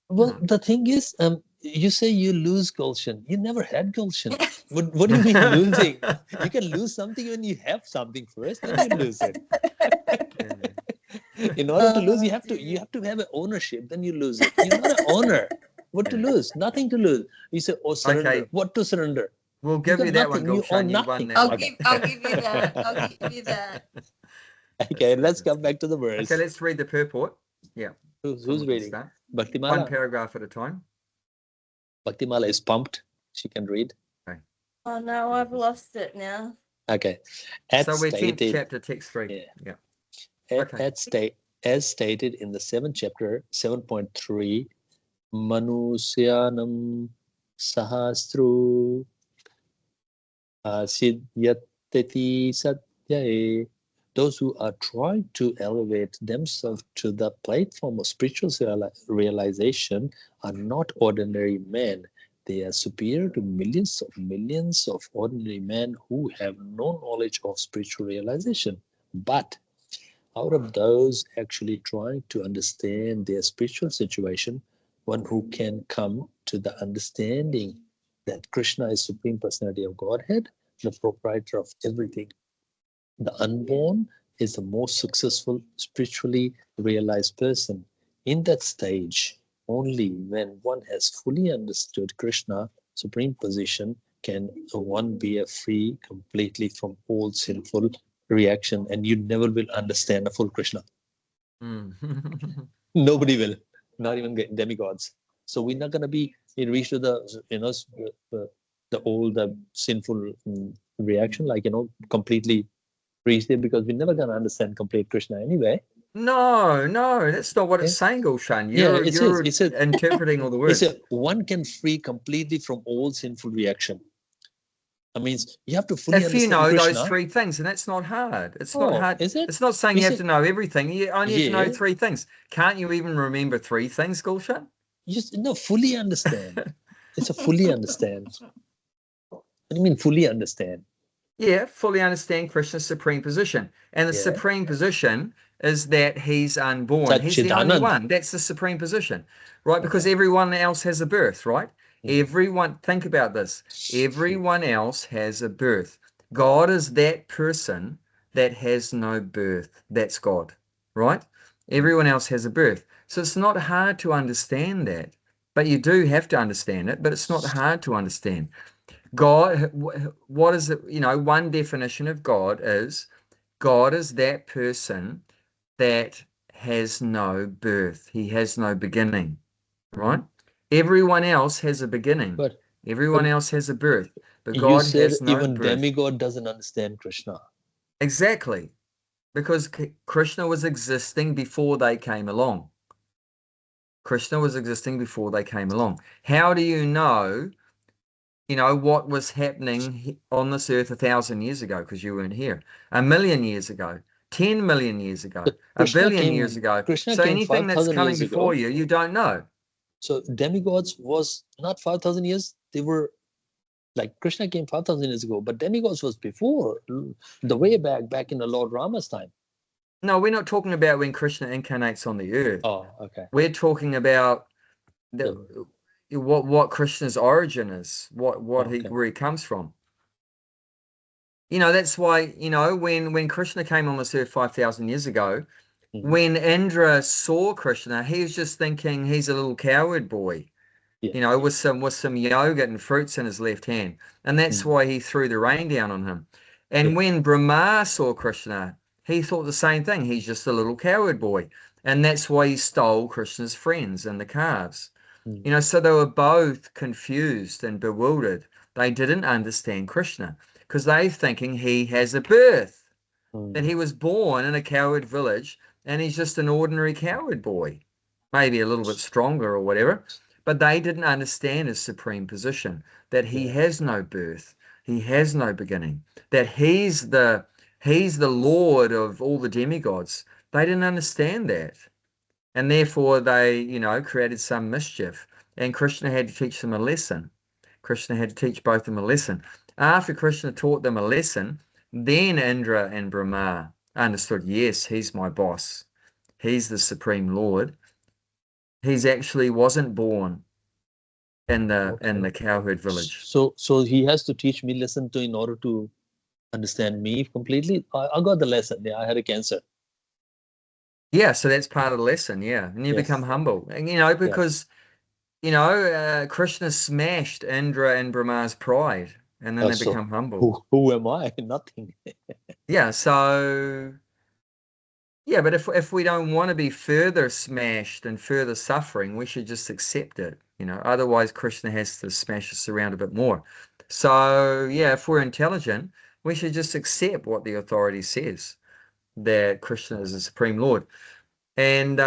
Well, no. the thing is, you say you lose Gulshan. You never had Gulshan. What do you mean losing? You can lose something when you have something first, then you lose it. In order to lose, you have to have an ownership, then you lose it. You're not an owner. What to Yeah. lose? Nothing to lose. You say, oh, surrender. Okay. What to surrender? We'll You give got you that one, nothing. You own Gulshan. You won nothing. that I'll one. give you that. I'll give you that. Okay, let's come back to the verse. Okay, let's read the purport. Yeah. Who's We can reading? start. One Bhaktimala. paragraph at a time. Bhaktimala is pumped. She can read. Okay. Oh no, I've lost it now. Okay. So we're 10th chapter, text 3. Yeah. Yeah. Okay. As stated in the 7th chapter, 7.3, Manusyanam Sahastru Siddhyati Satyaye. Those who are trying to elevate themselves to the platform of spiritual realization are not ordinary men. They are superior to millions of ordinary men who have no knowledge of spiritual realization. But out of those actually trying to understand their spiritual situation, one who can come to the understanding that Krishna is Supreme Personality of Godhead, the proprietor of everything. The unborn is the most successful, spiritually realized person. In that stage, only when one has fully understood Krishna, Supreme Position, can one be free completely from all sinful reaction, and you never will understand a full Krishna. Nobody will, not even demigods. So we're not going to be reach to the old sinful reaction, like completely reach there, because we're never going to understand complete Krishna anyway. No, that's not what it's saying, Gulshan. You're interpreting all the words. One can free completely from all sinful reaction. That means you have to fully understand If you know Krishna. those 3 things, and that's not hard. It's not hard. Is it? It's not saying you have to know everything. You only have to know 3 things. Can't you even remember 3 things, Gulshan? Fully understand. It's a fully understand. What do you mean fully understand? Yeah, fully understand Krishna's supreme position. And the supreme position is that he's unborn. He's the only one. That's the supreme position, right? Because everyone else has a birth, right? Everyone, think about this. Everyone else has a birth. God is that person that has no birth. That's God, right? Everyone else has a birth. So it's not hard to understand that. But you do have to understand it, but it's not hard to understand. God, what is it? One definition of God is that person that has no birth. He has no beginning, right? Everyone else has a beginning. Everyone else has a birth. But God has no even birth. demigod doesn't understand Krishna. Exactly. Because Krishna was existing before they came along. Krishna was existing before they came along. How do you know what was happening on this earth 1,000 years ago, because you weren't here, 1,000,000 years ago, 10 million years ago, 1 billion years ago. So anything that's coming before you, you don't know. So demigods was not 5,000 years. They were like Krishna came 5,000 years ago, but demigods was before, the way back in the Lord Rama's time. No, we're not talking about when Krishna incarnates on the earth. Oh, okay. We're talking about what Krishna's origin is, where he comes from. That's why, when Krishna came on this earth 5,000 years ago, when Indra saw Krishna, he was just thinking he's a little coward boy, with some yogurt and fruits in his left hand. And that's why he threw the rain down on him. And when Brahma saw Krishna, he thought the same thing. He's just a little coward boy. And that's why he stole Krishna's friends and the calves. So they were both confused and bewildered. They didn't understand Krishna because they're thinking he has a birth, that he was born in a coward village and he's just an ordinary coward boy, maybe a little bit stronger or whatever. but they didn't understand his supreme position, that he has no birth, he has no beginning, that he's the Lord of all the demigods. They didn't understand that. And therefore they, created some mischief. And Krishna had to teach them a lesson. Krishna had to teach both of them a lesson. After Krishna taught them a lesson, then Indra and Brahma understood, yes, he's my boss. He's the Supreme Lord. He's actually wasn't born in the cowherd village. So he has to teach me lesson in order to understand me completely. I got the lesson. Yeah, I had a cancer. Yeah, so that's part of the lesson. Yeah, and you become humble, and because Krishna smashed Indra and Brahma's pride, and then they become humble. Who am I? Nothing. Yeah, so yeah, but if we don't want to be further smashed and further suffering, we should just accept it. Otherwise Krishna has to smash us around a bit more. So yeah, if we're intelligent, we should just accept what the authority says, that Krishna is the Supreme Lord. And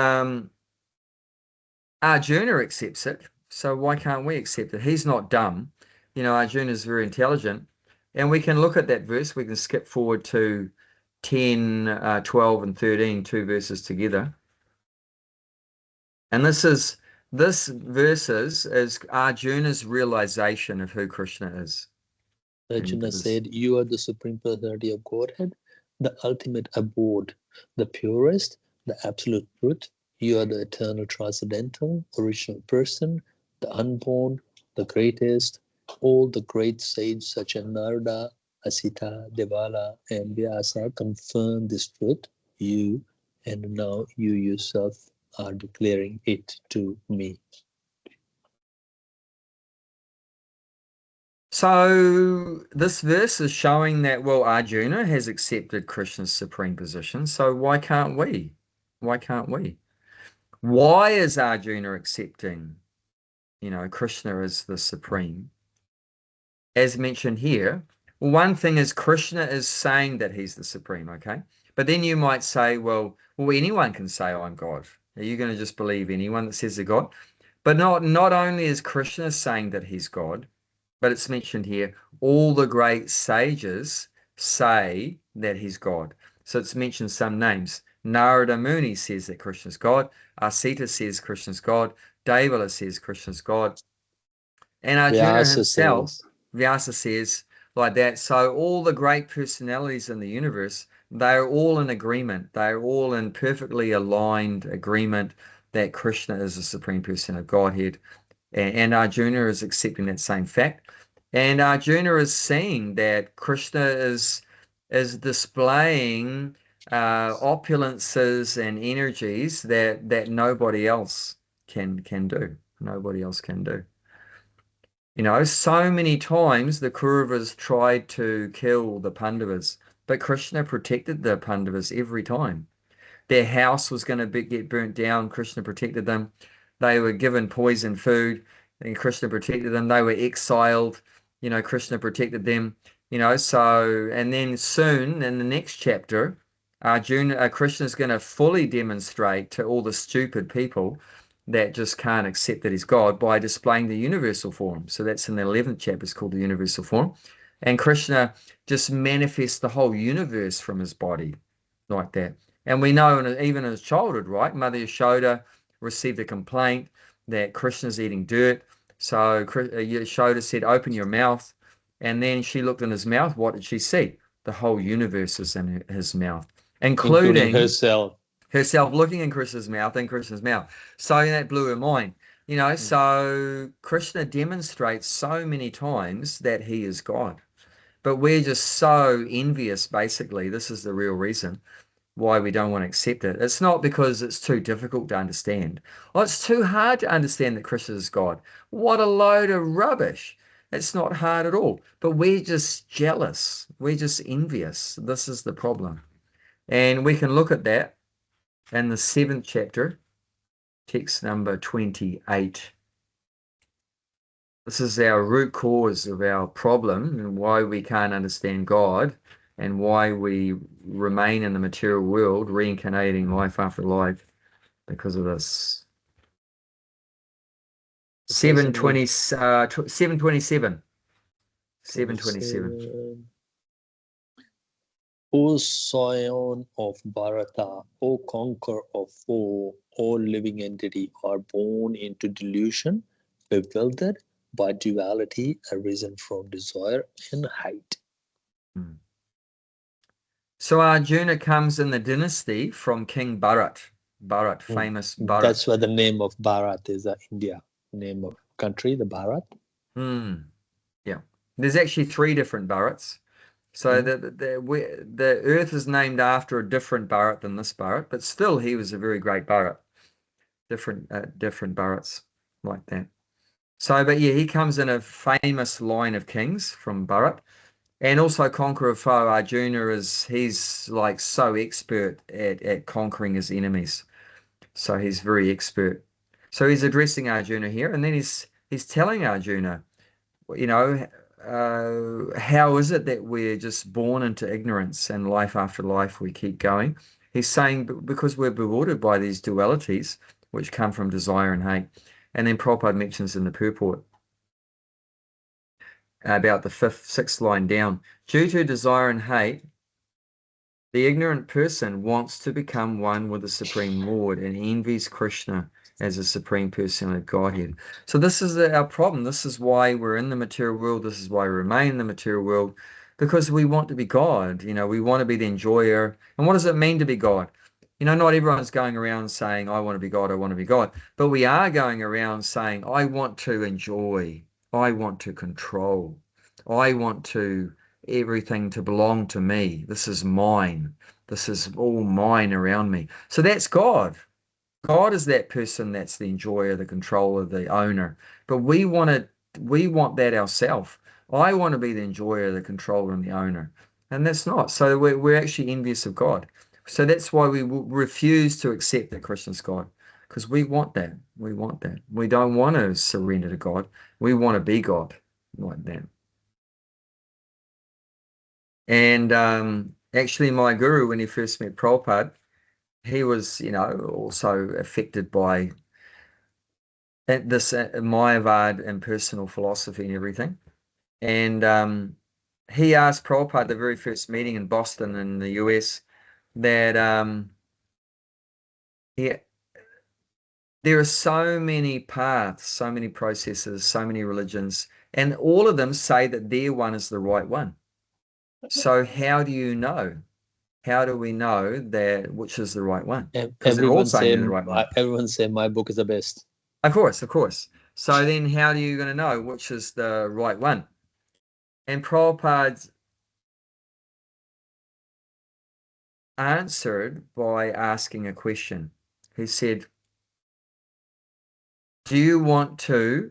Arjuna accepts it, so why can't we accept it? He's not dumb. Arjuna is very intelligent. And we can look at that verse. We can skip forward to 10, 12, and 13, two verses together. And this verses is Arjuna's realization of who Krishna is. Arjuna said, "You are the Supreme Personality of Godhead, the ultimate abode, the purest, the absolute truth. You are the eternal transcendental, original person, the unborn, the greatest. All the great sages such as Narada, Asita, Devala, and Vyasa confirm this truth. You, and now you yourself are declaring it to me." So this verse is showing that, well, Arjuna has accepted Krishna's supreme position, so why can't we? Why can't we? Why is Arjuna accepting, Krishna as the supreme? As mentioned here, one thing is Krishna is saying that he's the supreme, okay? But then you might say, well, anyone can say I'm God. Are you going to just believe anyone that says they're God? But not only is Krishna saying that he's God, but it's mentioned here, all the great sages say that he's God. So it's mentioned some names. Narada Muni says that Krishna's God. Asita says Krishna's God. Devala says Krishna's God. And Arjuna himself, Vyasa says like that. So all the great personalities in the universe, they're all in agreement. They're all in perfectly aligned agreement that Krishna is the Supreme Person of Godhead. And Arjuna is accepting that same fact. And Arjuna is seeing that Krishna is displaying opulences and energies that nobody else can do. Nobody else can do. So many times the Kauravas tried to kill the Pandavas, but Krishna protected the Pandavas every time. Their house was going to get burnt down. Krishna protected them. They were given poison food, and Krishna protected them. They were exiled. Krishna protected them. And then soon in the next chapter, Krishna is going to fully demonstrate to all the stupid people that just can't accept that he's God by displaying the universal form. So that's in the 11th chapter. It's called the universal form. And Krishna just manifests the whole universe from his body like that. And we know even in his childhood, right? Mother Yashoda received a complaint that Krishna's eating dirt. So Yashoda said, open your mouth. And then she looked in his mouth. What did she see? The whole universe is in his mouth, including herself. Herself looking in Krishna's mouth and Krishna's mouth. So that blew her mind. So Krishna demonstrates so many times that he is God. But we're just so envious, basically. This is the real reason why we don't want to accept it. It's not because it's too difficult to understand. Oh, it's too hard to understand that Krishna is God. What a load of rubbish. It's not hard at all. But we're just jealous. We're just envious. This is the problem. And we can look at that in the 7th chapter, text number 28. This is our root cause of our problem and why we can't understand God and why we remain in the material world, reincarnating life after life because of this. 720, 727. 727. 27. O scion of Bharata, O conqueror of foe, all living entity are born into delusion, bewildered by duality arisen from desire and hate. So Arjuna comes in the dynasty from King Bharat. Bharat, famous Bharat. That's why the name of Bharat is India, name of country, the Bharat. Yeah. There's actually 3 different Bharats. So the earth is named after a different Bharat than this Bharat, but still he was a very great Bharat. Different Bharats like that. So, but yeah, he comes in a famous line of kings from Bharat. And also conqueror of foe, Arjuna he's like so expert at conquering his enemies. So he's very expert. So he's addressing Arjuna here, and then he's telling Arjuna, you know, how is it that we're just born into ignorance and life after life we keep going? He's saying because we're bewildered by these dualities which come from desire and hate. And then Prabhupada mentions in the purport about the 6th line down, due to desire and hate, the ignorant person wants to become one with the Supreme Lord and envies Krishna as a Supreme Personality of Godhead. So this is our problem. This is why we're in the material world. This is why we remain in the material world, because we want to be God. You know, we want to be the enjoyer. And what does it mean to be God? You know, not everyone's going around saying, I want to be God, I want to be God. But we are going around saying, I want to enjoy. I want to control. I want everything to belong to me. This is mine. This is all mine around me. So that's God. God is that person that's the enjoyer, the controller, the owner. But we want that ourselves. I want to be the enjoyer, the controller, and the owner. And that's not. So we're actually envious of God. So that's why we refuse to accept that Krishna's God. Because we want that. We want that. We don't want to surrender to God. We want to be God like that. And actually, my guru, when he first met Prabhupada, he was, you know, also affected by this Mayavad impersonal philosophy and everything. And he asked Prabhupada, the very first meeting in Boston in the US, that there are so many paths, so many processes, so many religions, and all of them say that their one is the right one. So how do you know? How do we know that which is the right one? Because they're all saying they're the right one. Everyone say my book is the best. Of course, of course. So then how are you going to know which is the right one? And Prabhupada answered by asking a question. He said, do you want to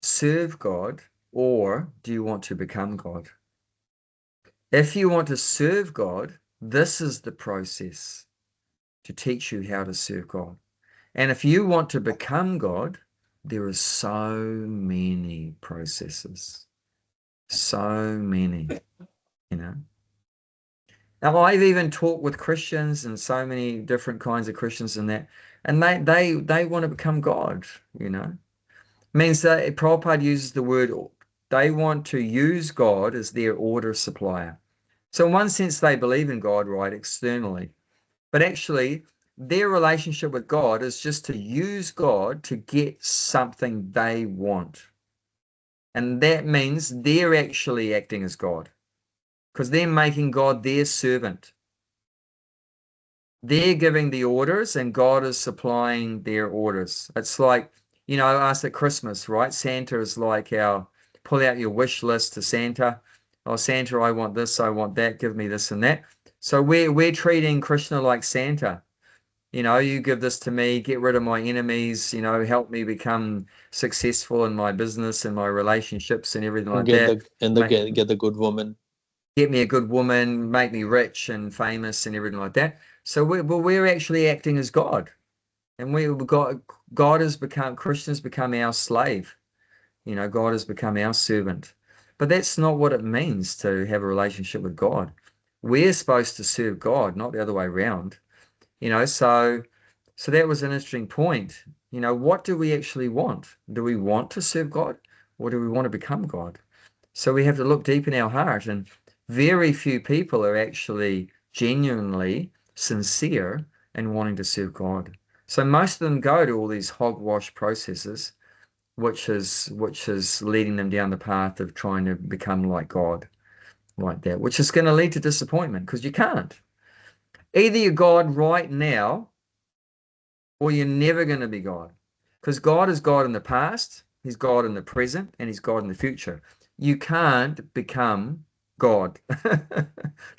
serve God or do you want to become God? If you want to serve God, this is the process to teach you how to serve God. And if you want to become God, there are so many processes, so many, you know. Now, I've even talked with Christians and so many different kinds of Christians and that, and they want to become God, you know. Means that Prabhupada uses the word, they want to use God as their order supplier. So in one sense, they believe in God, right, externally. But actually, their relationship with God is just to use God to get something they want. And that means they're actually acting as God because they're making God their servant. They're giving the orders and God is supplying their orders. It's like, you know, us at Christmas, right? Santa is like pull out your wish list to Santa. Oh, Santa, I want this, I want that, give me this and that. So we're treating Krishna like Santa. You know, you give this to me, get rid of my enemies, you know, help me become successful in my business and my relationships and everything like that. Get the good woman. Get me a good woman, make me rich and famous and everything like that. So we're actually acting as God. And God has become, Krishna's become our slave. You know, God has become our servant. But that's not what it means to have a relationship with God. We're supposed to serve God, not the other way around. You know, so So that was an interesting point. You know, what do we actually want? Do we want to serve God, or do we want to become God? So we have to look deep in our heart, and very few people are actually genuinely sincere in wanting to serve God. So most of them go to all these hogwash processes, which is leading them down the path of trying to become like God, like that, which is going to lead to disappointment because you can't. Either you're God right now, or you're never going to be God. Because God is God in the past, He's God in the present, and He's God in the future. You can't become God.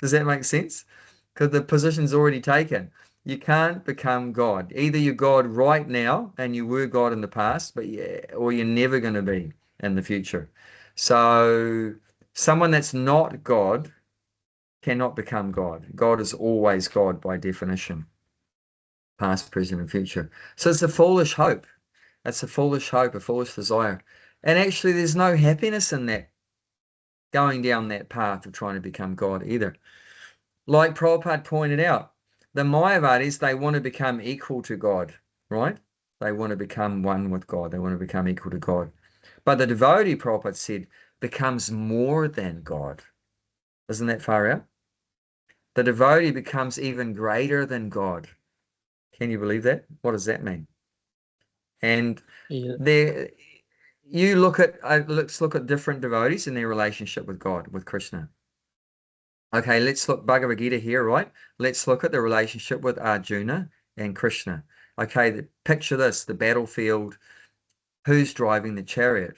Does that make sense? Because the position's already taken. You can't become God. Either you're God right now and you were God in the past, but yeah, or you're never going to be in the future. So someone that's not God cannot become God. God is always God by definition, past, present, and future. So it's a foolish hope. It's a foolish hope, a foolish desire. And actually, there's no happiness in that, going down that path of trying to become God either. Like Prabhupada pointed out, the Mayavadis, they want to become equal to God, right? They want to become one with God. They want to become equal to God. But the devotee, Prabhupada said, becomes more than God. Isn't that far out? The devotee becomes even greater than God. Can you believe that? What does that mean? And Yeah. there, you look at, let's look at different devotees and their relationship with God, with Krishna. Okay, let's look Bhagavad Gita here, right? Let's look at the relationship with Arjuna and Krishna. Okay, picture this, the battlefield. Who's driving the chariot?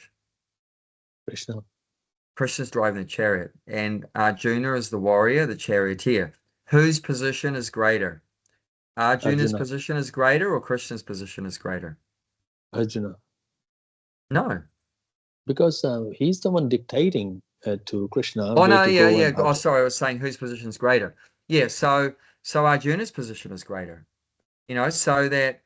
Krishna. Krishna's driving the chariot, and Arjuna is the warrior, the charioteer. Whose position is greater? Arjuna's Arjuna. position is greater, or Krishna's position is greater? Arjuna. No. Because he's the one dictating to Krishna Oh where no, to yeah, go yeah. and how Oh, to. sorry, I was saying whose position is greater. Yeah, so Arjuna's position is greater. You know, so that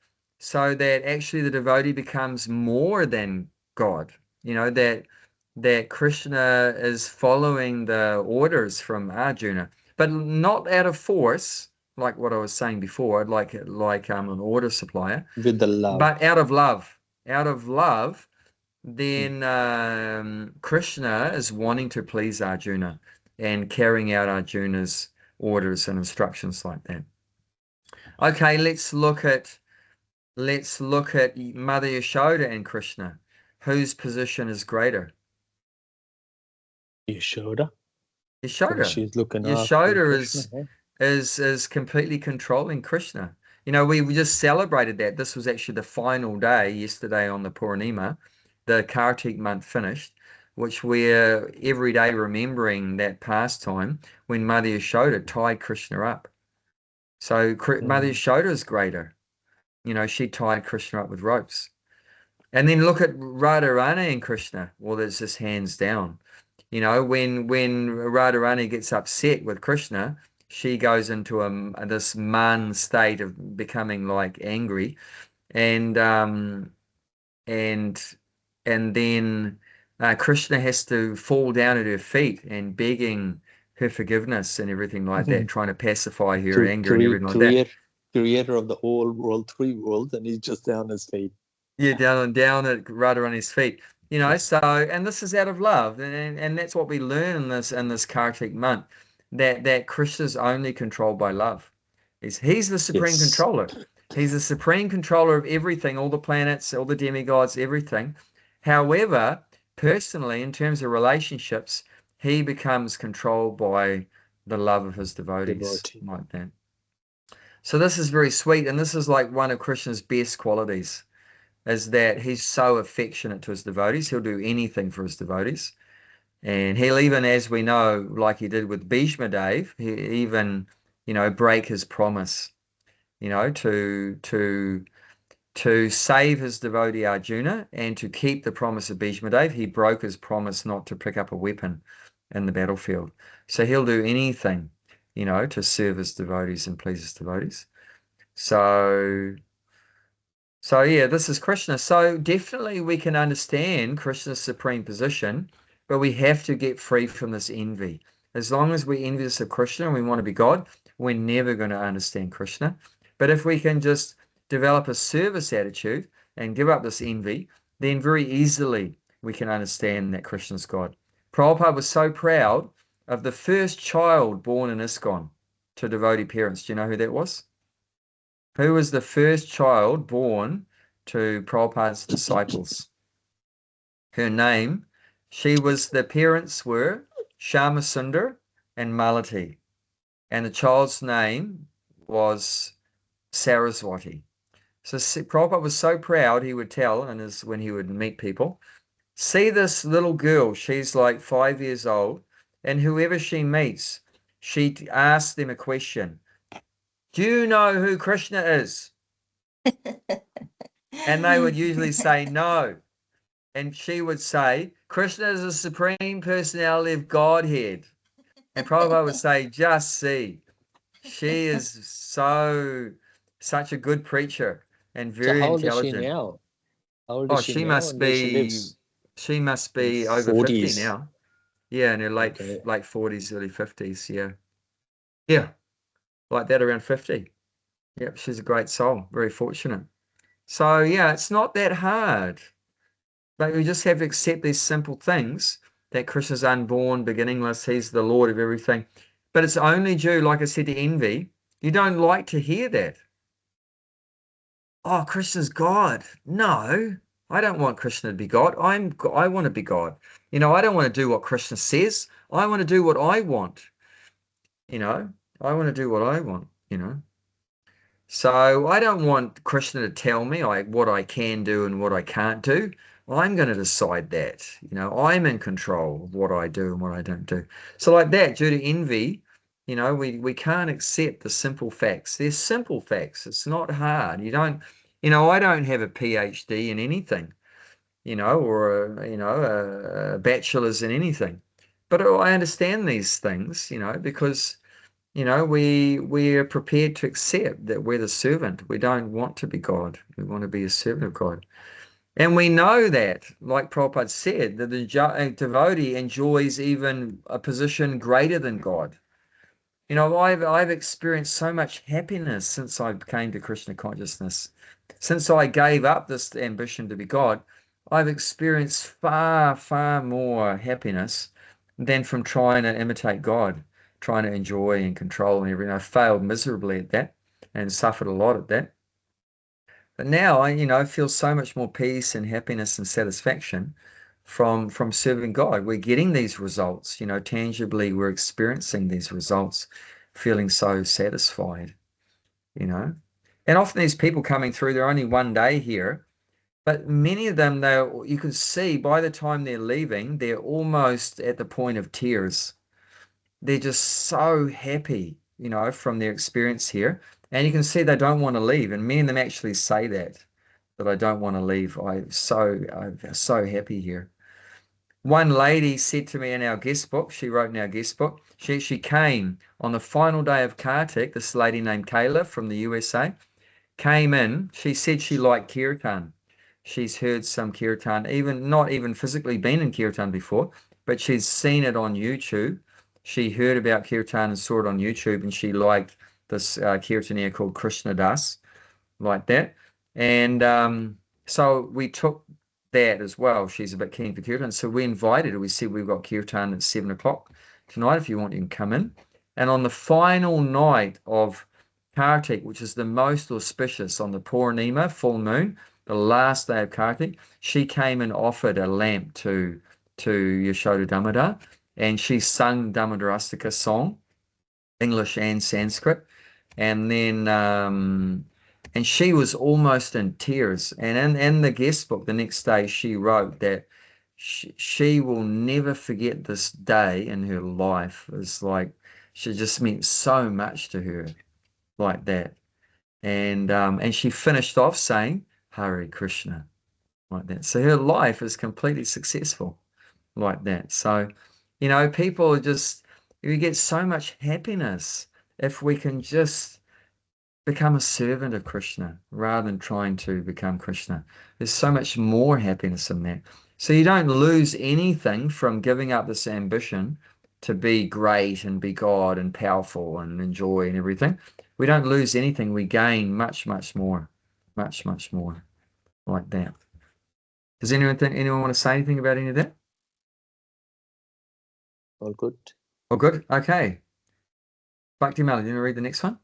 actually the devotee becomes more than God. You know, that Krishna is following the orders from Arjuna, but not out of force, like what I was saying before, like an order supplier, With the love. but out of love. Out of love, Mm. then Krishna is wanting to please Arjuna and carrying out Arjuna's orders and instructions like that. Okay, let's look at Mother Yashoda and Krishna. Whose position is greater? Yashoda. Because Yashoda. she's looking after Yashoda Krishna. is Huh? is completely controlling Krishna. You know, we just celebrated that. This was actually the final day yesterday on the Purnima. The Kartik month finished, which we're every day remembering that pastime when Mother Yashoda tied Krishna up. So Mother Mm. Yashoda is greater. You know, she tied Krishna up with ropes. And then look at Radharani and Krishna. Well, there's just hands down. You know, when Radharani gets upset with Krishna, she goes into this man state of becoming like angry, and and and then Krishna has to fall down at her feet and begging her forgiveness and everything like that, trying to pacify her anger and everything like that. Creator of the whole world, three worlds, and he's just down his feet. Yeah, down at Radharani's feet. You know, so and this is out of love, and that's what we learn in this Kartik month, that Krishna's only controlled by love. He's the supreme Yes. controller. He's the supreme controller of everything, all the planets, all the demigods, everything. However, personally, in terms of relationships, he becomes controlled by the love of his devotees, Devotee. like that. So this is very sweet, and this is like one of Krishna's best qualities is that he's so affectionate to his devotees. He'll do anything for his devotees. And he'll even, as we know, like he did with Bhishma Dev, he even, break his promise, to save his devotee Arjuna and to keep the promise of Bhishma Dev. He broke his promise not to pick up a weapon in the battlefield. So he'll do anything, to serve his devotees and please his devotees. So yeah, this is Krishna. So definitely we can understand Krishna's supreme position, but we have to get free from this envy. As long as we're envious of Krishna and we want to be God, we're never going to understand Krishna. But if we can just develop a service attitude and give up this envy, then very easily we can understand that Krishna's God. Prabhupada was so proud of the first child born in ISKCON to devotee parents. Do you know who that was? Who was the first child born to Prabhupada's disciples? Her name, the parents were Shama Sundar and Malati. And the child's name was Saraswati. So Prabhupada was so proud, he would tell, and when he would meet people, see this little girl, she's like 5 years old, and whoever she meets, she asks them a question. Do you know who Krishna is? And they would usually say no. And she would say, Krishna is the Supreme Personality of Godhead. And Prabhupada would say, just see. She is such a good preacher and So very how old is she intelligent. now? How old Oh, is she now? And where she lives? she must In be over 50 40s. now. Yeah, in her late 40s, early 50s. Yeah. Yeah. Like that, around 50. Yep, she's a great soul. Very fortunate. So yeah, it's not that hard. But we just have to accept these simple things, that Krishna's unborn, beginningless, he's the Lord of everything. But it's only due, like I said, to envy. You don't like to hear that. Oh, Krishna's God. No, I don't want Krishna to be God. I want to be God. I don't want to do what Krishna says. I want to do what I want. I want to do what I want. So I don't want Krishna to tell me what I can do and what I can't do. I'm going to decide that. I'm in control of what I do and what I don't do. So like that, due to envy, we can't accept the simple facts. They're simple facts. It's not hard. I don't have a PhD in anything, or a bachelor's in anything. But I understand these things, because we're prepared to accept that we're the servant. We don't want to be God. We want to be a servant of God. And we know that, like Prabhupada said, that the devotee enjoys even a position greater than God. I've experienced so much happiness since I came to Krishna consciousness. Since I gave up this ambition to be God, I've experienced far, far more happiness than from trying to imitate God, trying to enjoy and control and everything. I failed miserably at that and suffered a lot at that. But now I feel so much more peace and happiness and satisfaction from serving God. We're getting these results, tangibly we're experiencing these results, feeling so satisfied, And often these people coming through, they're only one day here, but many of them, you can see by the time they're leaving, they're almost at the point of tears. They're just so happy, from their experience here. And you can see they don't want to leave. And many of them actually say that I don't want to leave. I'm so happy here. One lady said to me in our guest book, she wrote in our guest book, she came on the final day of Kartik, this lady named Kayla from the USA, came in. She said she liked kirtan. She's heard some kirtan, not even physically been in kirtan before, but she's seen it on YouTube. She heard about kirtan and saw it on YouTube, and she liked this kirtanier called Krishna Das, like that. And so we took that as well. She's a bit keen for kirtan. So we invited her. We said, we've got kirtan at 7 o'clock tonight. If you want, you can come in. And on the final night of Kartik, which is the most auspicious, on the Purnima, full moon, the last day of Kartik, she came and offered a lamp to Yashoda Damodar, and she sung Damodarastika song, English and Sanskrit. And then and she was almost in tears. And in the guest book the next day, she wrote that she will never forget this day in her life. It's like she just meant so much to her, like that. And she finished off saying Hare Krishna, like that. So her life is completely successful, like that. So people are just, we get so much happiness if we can just become a servant of Krishna rather than trying to become Krishna. There's so much more happiness in that. So you don't lose anything from giving up this ambition to be great and be God and powerful and enjoy and everything. We don't lose anything. We gain much, much more much, much more like that. Does anyone want to say anything about any of that? All good. Oh, good. Okay. Bhakti Mala, do you want to read the next one?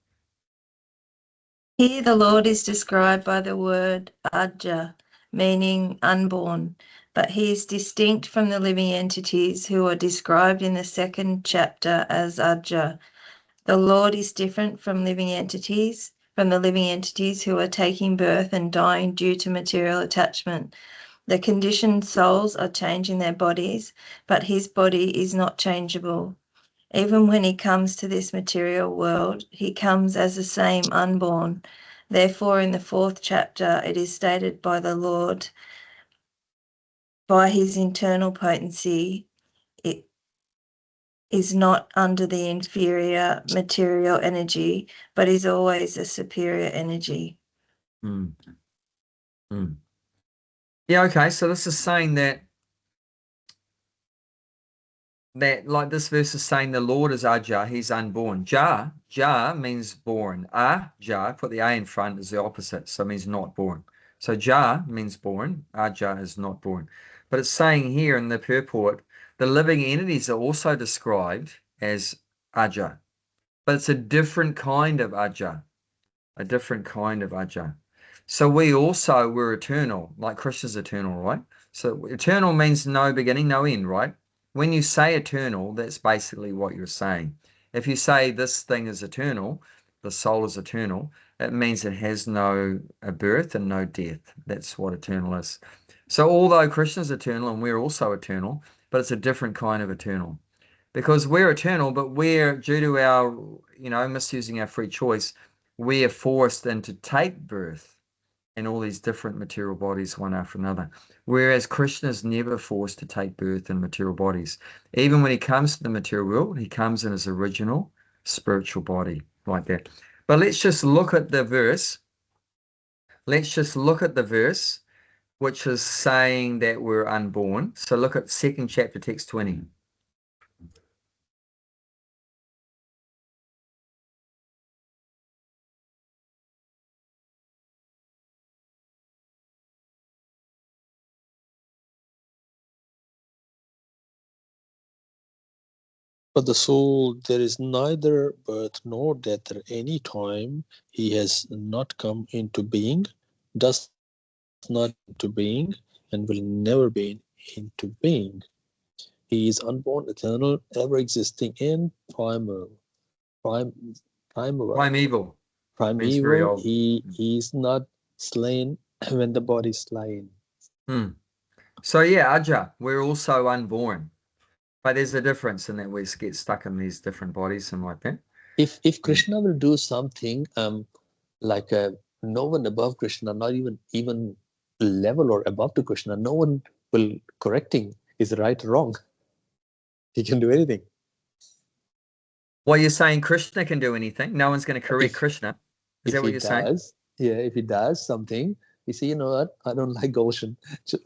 Here the Lord is described by the word Aja, meaning unborn, but he is distinct from the living entities who are described in the second chapter as Aja. The Lord is different from the living entities who are taking birth and dying due to material attachment. The conditioned souls are changing their bodies, but his body is not changeable. Even when he comes to this material world, he comes as the same unborn. Therefore, in the fourth chapter, it is stated by the Lord, by his internal potency, it is not under the inferior material energy, but is always a superior energy. Mm. Mm. Yeah, okay. So this is saying that like this verse is saying the Lord is Aja, he's unborn. Ja means born. Ja, put the A in front, is the opposite, so it means not born. So Ja means born, Aja is not born. But it's saying here in the purport, the living entities are also described as Aja, but it's a different kind of Aja, a different kind of Aja. So we also were eternal, like Krishna's eternal, right? So eternal means no beginning, no end, right? When you say eternal, that's basically what you're saying. If you say this thing is eternal, the soul is eternal, it means it has no birth and no death. That's what eternal is. So although Krishna's eternal and we're also eternal, but it's a different kind of eternal. Because we're eternal, but we're, due to our, misusing our free choice, we are forced into take birth in all these different material bodies one after another. Whereas Krishna is never forced to take birth in material bodies. Even when he comes to the material world, he comes in his original spiritual body like that. But let's just look at the verse. Let's just look at the verse, which is saying that we're unborn. So look at second chapter, text 20. For the soul, there is neither birth nor death at any time. He has not come into being, does not into being, and will never be into being. He is unborn, eternal, ever existing, and primal. Primeval means very Primeval. old. He is not slain when the body is slain. Hmm. So yeah, Aja, we're also unborn. But there's a difference in that we get stuck in these different bodies and like that. If Krishna will do something, like no one above Krishna, not even level or above to Krishna, no one will correcting is right or wrong. He can do anything. Well, you're saying Krishna can do anything. No one's going to correct Krishna. Is that what you're saying? Yeah, if he does something, you see, you know what? I don't like Goshen.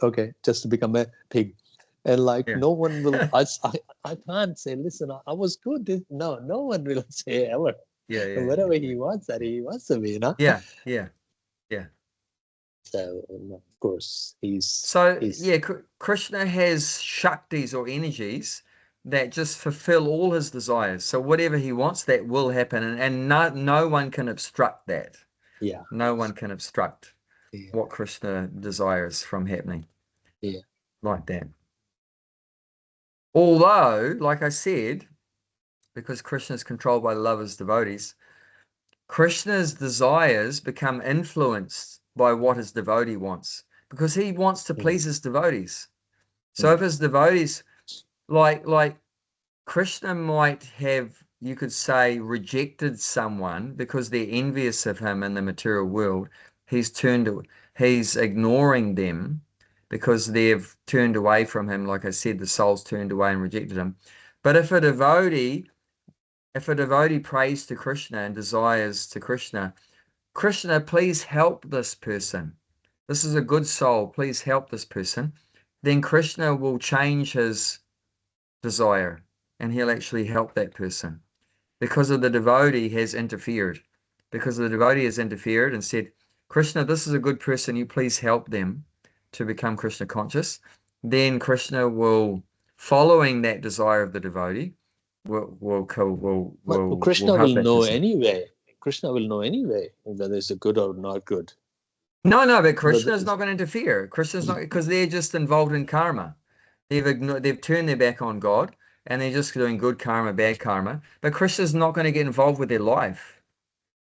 Okay, just to become a pig. And like Yeah. no one will, I can't say, listen, I was good. No one will say ever. Yeah. Whatever he wants, that he wants to be, you know? Yeah. So, of course, So yeah, Krishna has shaktis or energies that just fulfill all his desires. So whatever he wants, that will happen, and no one can obstruct that. yeah, No one can obstruct yeah, what Krishna desires from happening yeah. like that. Although, like I said, because Krishna is controlled by the love of his devotees, Krishna's desires become influenced by what his devotee wants because he wants to please his devotees. So if his devotees, like Krishna might have, you could say, rejected someone because they're envious of him in the material world, he's ignoring them because they've turned away from him. Like I said, the soul's turned away and rejected him. But if a devotee prays to Krishna and desires to Krishna, Krishna, please help this person. This is a good soul. Please help this person. Then Krishna will change his desire and he'll actually help that person because of the devotee has interfered. Because the devotee has interfered and said, Krishna, this is a good person, you please help them to become Krishna conscious. Then Krishna will, following that desire of the devotee, will Krishna help will that know person. anyway. Krishna will know anyway whether it's a good or not good. No, but Krishna's not going to interfere. Krishna's not, because they're just involved in karma. They've turned their back on God, and they're just doing good karma, bad karma. But Krishna's not going to get involved with their life.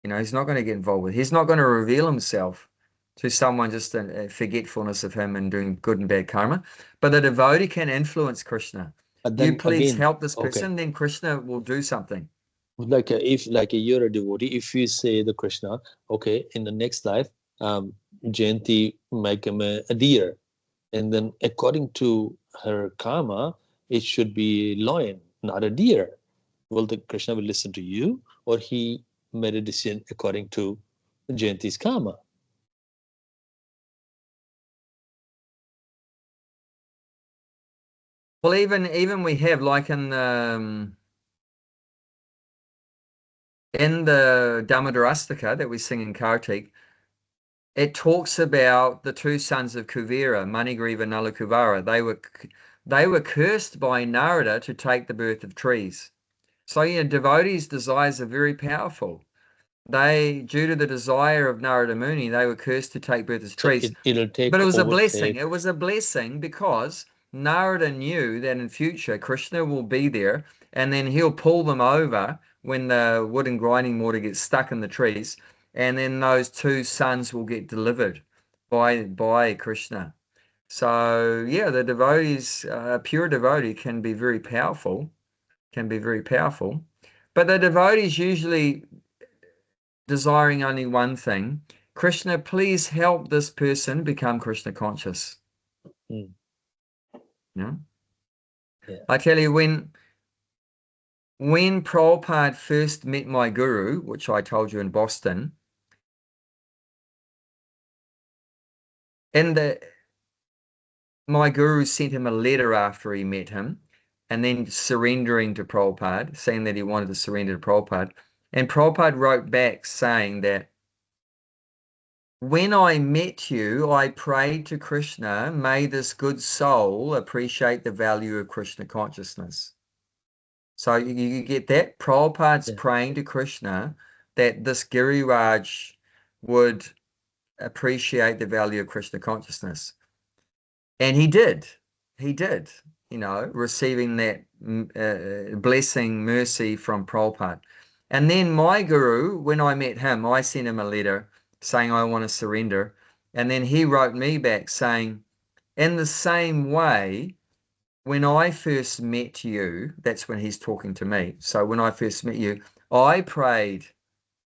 He's not going to get involved with. He's not going to reveal himself to someone just in forgetfulness of him and doing good and bad karma. But the devotee can influence Krishna. But You then please again, help this okay, person, then Krishna will do something. if you're a devotee, if you say the Krishna, okay, in the next life, Jayanti make him a deer, and then according to her karma, it should be lion, not a deer. Well, the Krishna will listen to you, or he made a decision according to Jayanti's karma. Well, even we have, like in the Dhammadarastaka that we sing in Kartik, it talks about the two sons of Kuvera, Manigriva and Nalakuvara. They were cursed by Narada to take the birth of trees. So, devotees' desires are very powerful. Due to the desire of Narada Muni, they were cursed to take birth as So trees. it'll take But it was a overtake. blessing. It was a blessing because Narada knew that in future Krishna will be there, and then he'll pull them over when the wood and grinding mortar gets stuck in the trees, and then those two sons will get delivered by Krishna. So yeah, the devotees, a pure devotee can be very powerful, but the devotees usually desiring only one thing: Krishna, please help this person become Krishna conscious. Mm. Yeah. Yeah. I tell you, when Prabhupada first met my guru, which I told you in Boston, my guru sent him a letter after he met him, and then surrendering to Prabhupada, saying that he wanted to surrender to Prabhupada. And Prabhupada wrote back saying that, when I met you, I prayed to Krishna, may this good soul appreciate the value of Krishna consciousness. So you get that? Prabhupada's praying to Krishna that this Giriraj would appreciate the value of Krishna consciousness. And he did. He did, receiving that blessing, mercy from Prabhupada. And then my guru, when I met him, I sent him a letter saying I want to surrender. And then he wrote me back saying, in the same way, when I first met you, that's when he's talking to me. So when I first met you, I prayed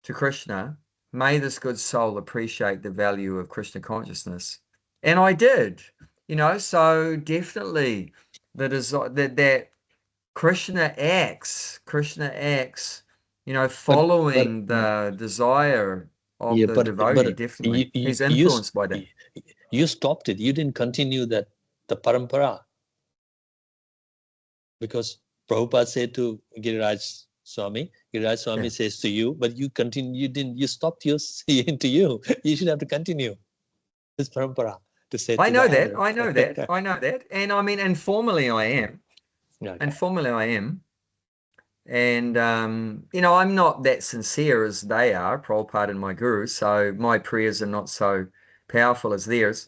to Krishna, may this good soul appreciate the value of Krishna consciousness. And I did, so definitely that Krishna acts, following the desire of the devotee, definitely. He's influenced by that. You stopped it. You didn't continue the parampara. Because Prabhupada said to Giriraj Swami says to you, but you continue, you stopped your saying to you. You should have to continue this parampara to say I to know the that. other. I know that. I know that. And I mean, informally I am. Okay. Informally I am. And, I'm not that sincere as they are, Prabhupada and my guru, so my prayers are not so powerful as theirs.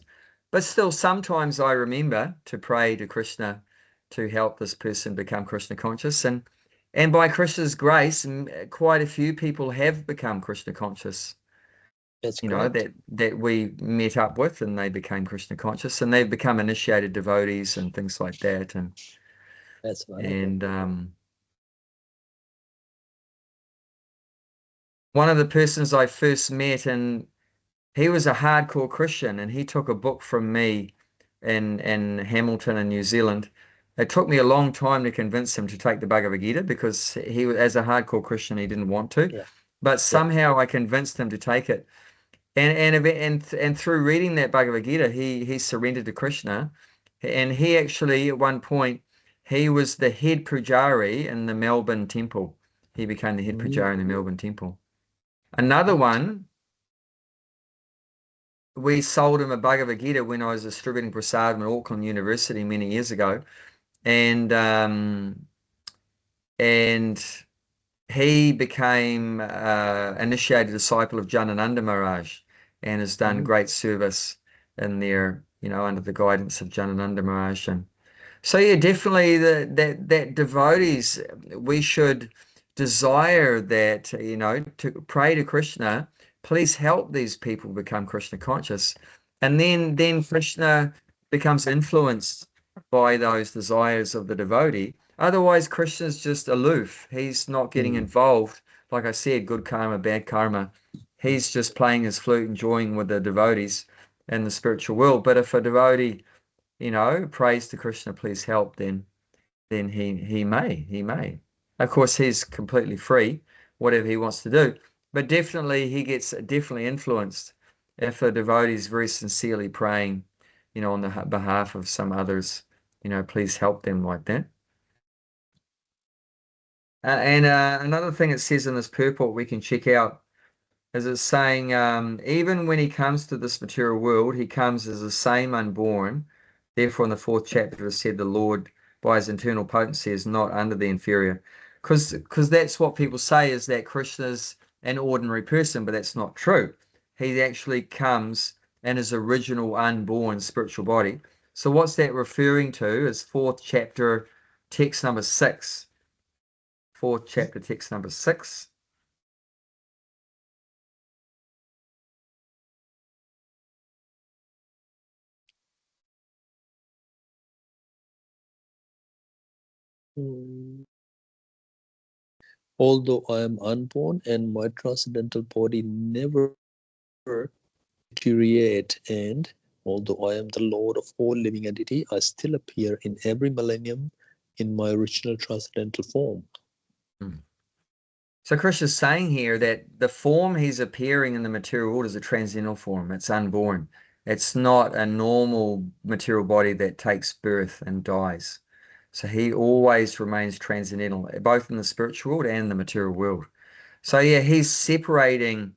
But still, sometimes I remember to pray to Krishna to help this person become Krishna conscious. And by Krishna's grace, quite a few people have become Krishna conscious. That's correct. That we met up with, and they became Krishna conscious, and they've become initiated devotees and things like that. And that's wonderful. And one of the persons I first met, and he was a hardcore Christian, and he took a book from me in Hamilton in New Zealand. It took me a long time to convince him to take the Bhagavad Gita, because he, as a hardcore Christian, he didn't want to. Yeah. But somehow I convinced him to take it. And through reading that Bhagavad Gita, he surrendered to Krishna. And he actually, at one point, he was the head pujari in the Melbourne temple. He became the head pujari in the Melbourne temple. Another one we sold him a Bhagavad Gita when I was distributing prasadam at Auckland University many years ago, and he became initiated disciple of Janananda Maharaj and has done great service in there, under the guidance of Janananda Maharaj. And so yeah, definitely that devotees, we should desire that, to pray to Krishna, please help these people become Krishna conscious. And then Krishna becomes influenced by those desires of the devotee. Otherwise, Krishna's just aloof. He's not getting involved. Like I said, good karma, bad karma. He's just playing his flute, enjoying with the devotees in the spiritual world. But if a devotee, prays to Krishna, please help, then he may. Of course, he's completely free, whatever he wants to do. But definitely he gets definitely influenced if a devotee is very sincerely praying, on the behalf of some others, please help them like that. And another thing it says in this purport we can check out is it's saying, even when he comes to this material world, he comes as the same unborn. Therefore, in the 4th chapter, it said the Lord, by his internal potency, is not under the inferior. Because that's what people say, is that Krishna's an ordinary person, but that's not true. He actually comes in his original unborn spiritual body. So what's that referring to is 4th chapter, text number 6. 4th chapter, text number 6. Although I am unborn and my transcendental body never deteriorate, and although I am the Lord of all living entity, I still appear in every millennium in my original transcendental form. So Krishna is saying here that the form he's appearing in the material world is a transcendental form. It's unborn. It's not a normal material body that takes birth and dies. So he always remains transcendental, both in the spiritual world and the material world. So yeah, he's separating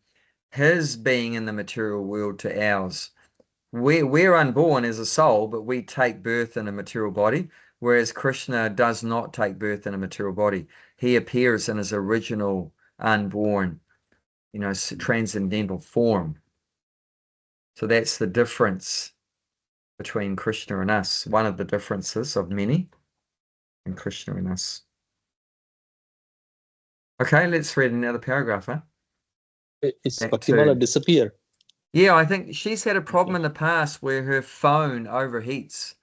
his being in the material world to ours. We're unborn as a soul, but we take birth in a material body, whereas Krishna does not take birth in a material body. He appears in his original unborn, transcendental form. So that's the difference between Krishna and us. One of the differences of many in Krishna and us. Okay, let's read another paragraph, huh? Is Bhaktimala disappear? Yeah, I think she's had a problem in the past where her phone overheats.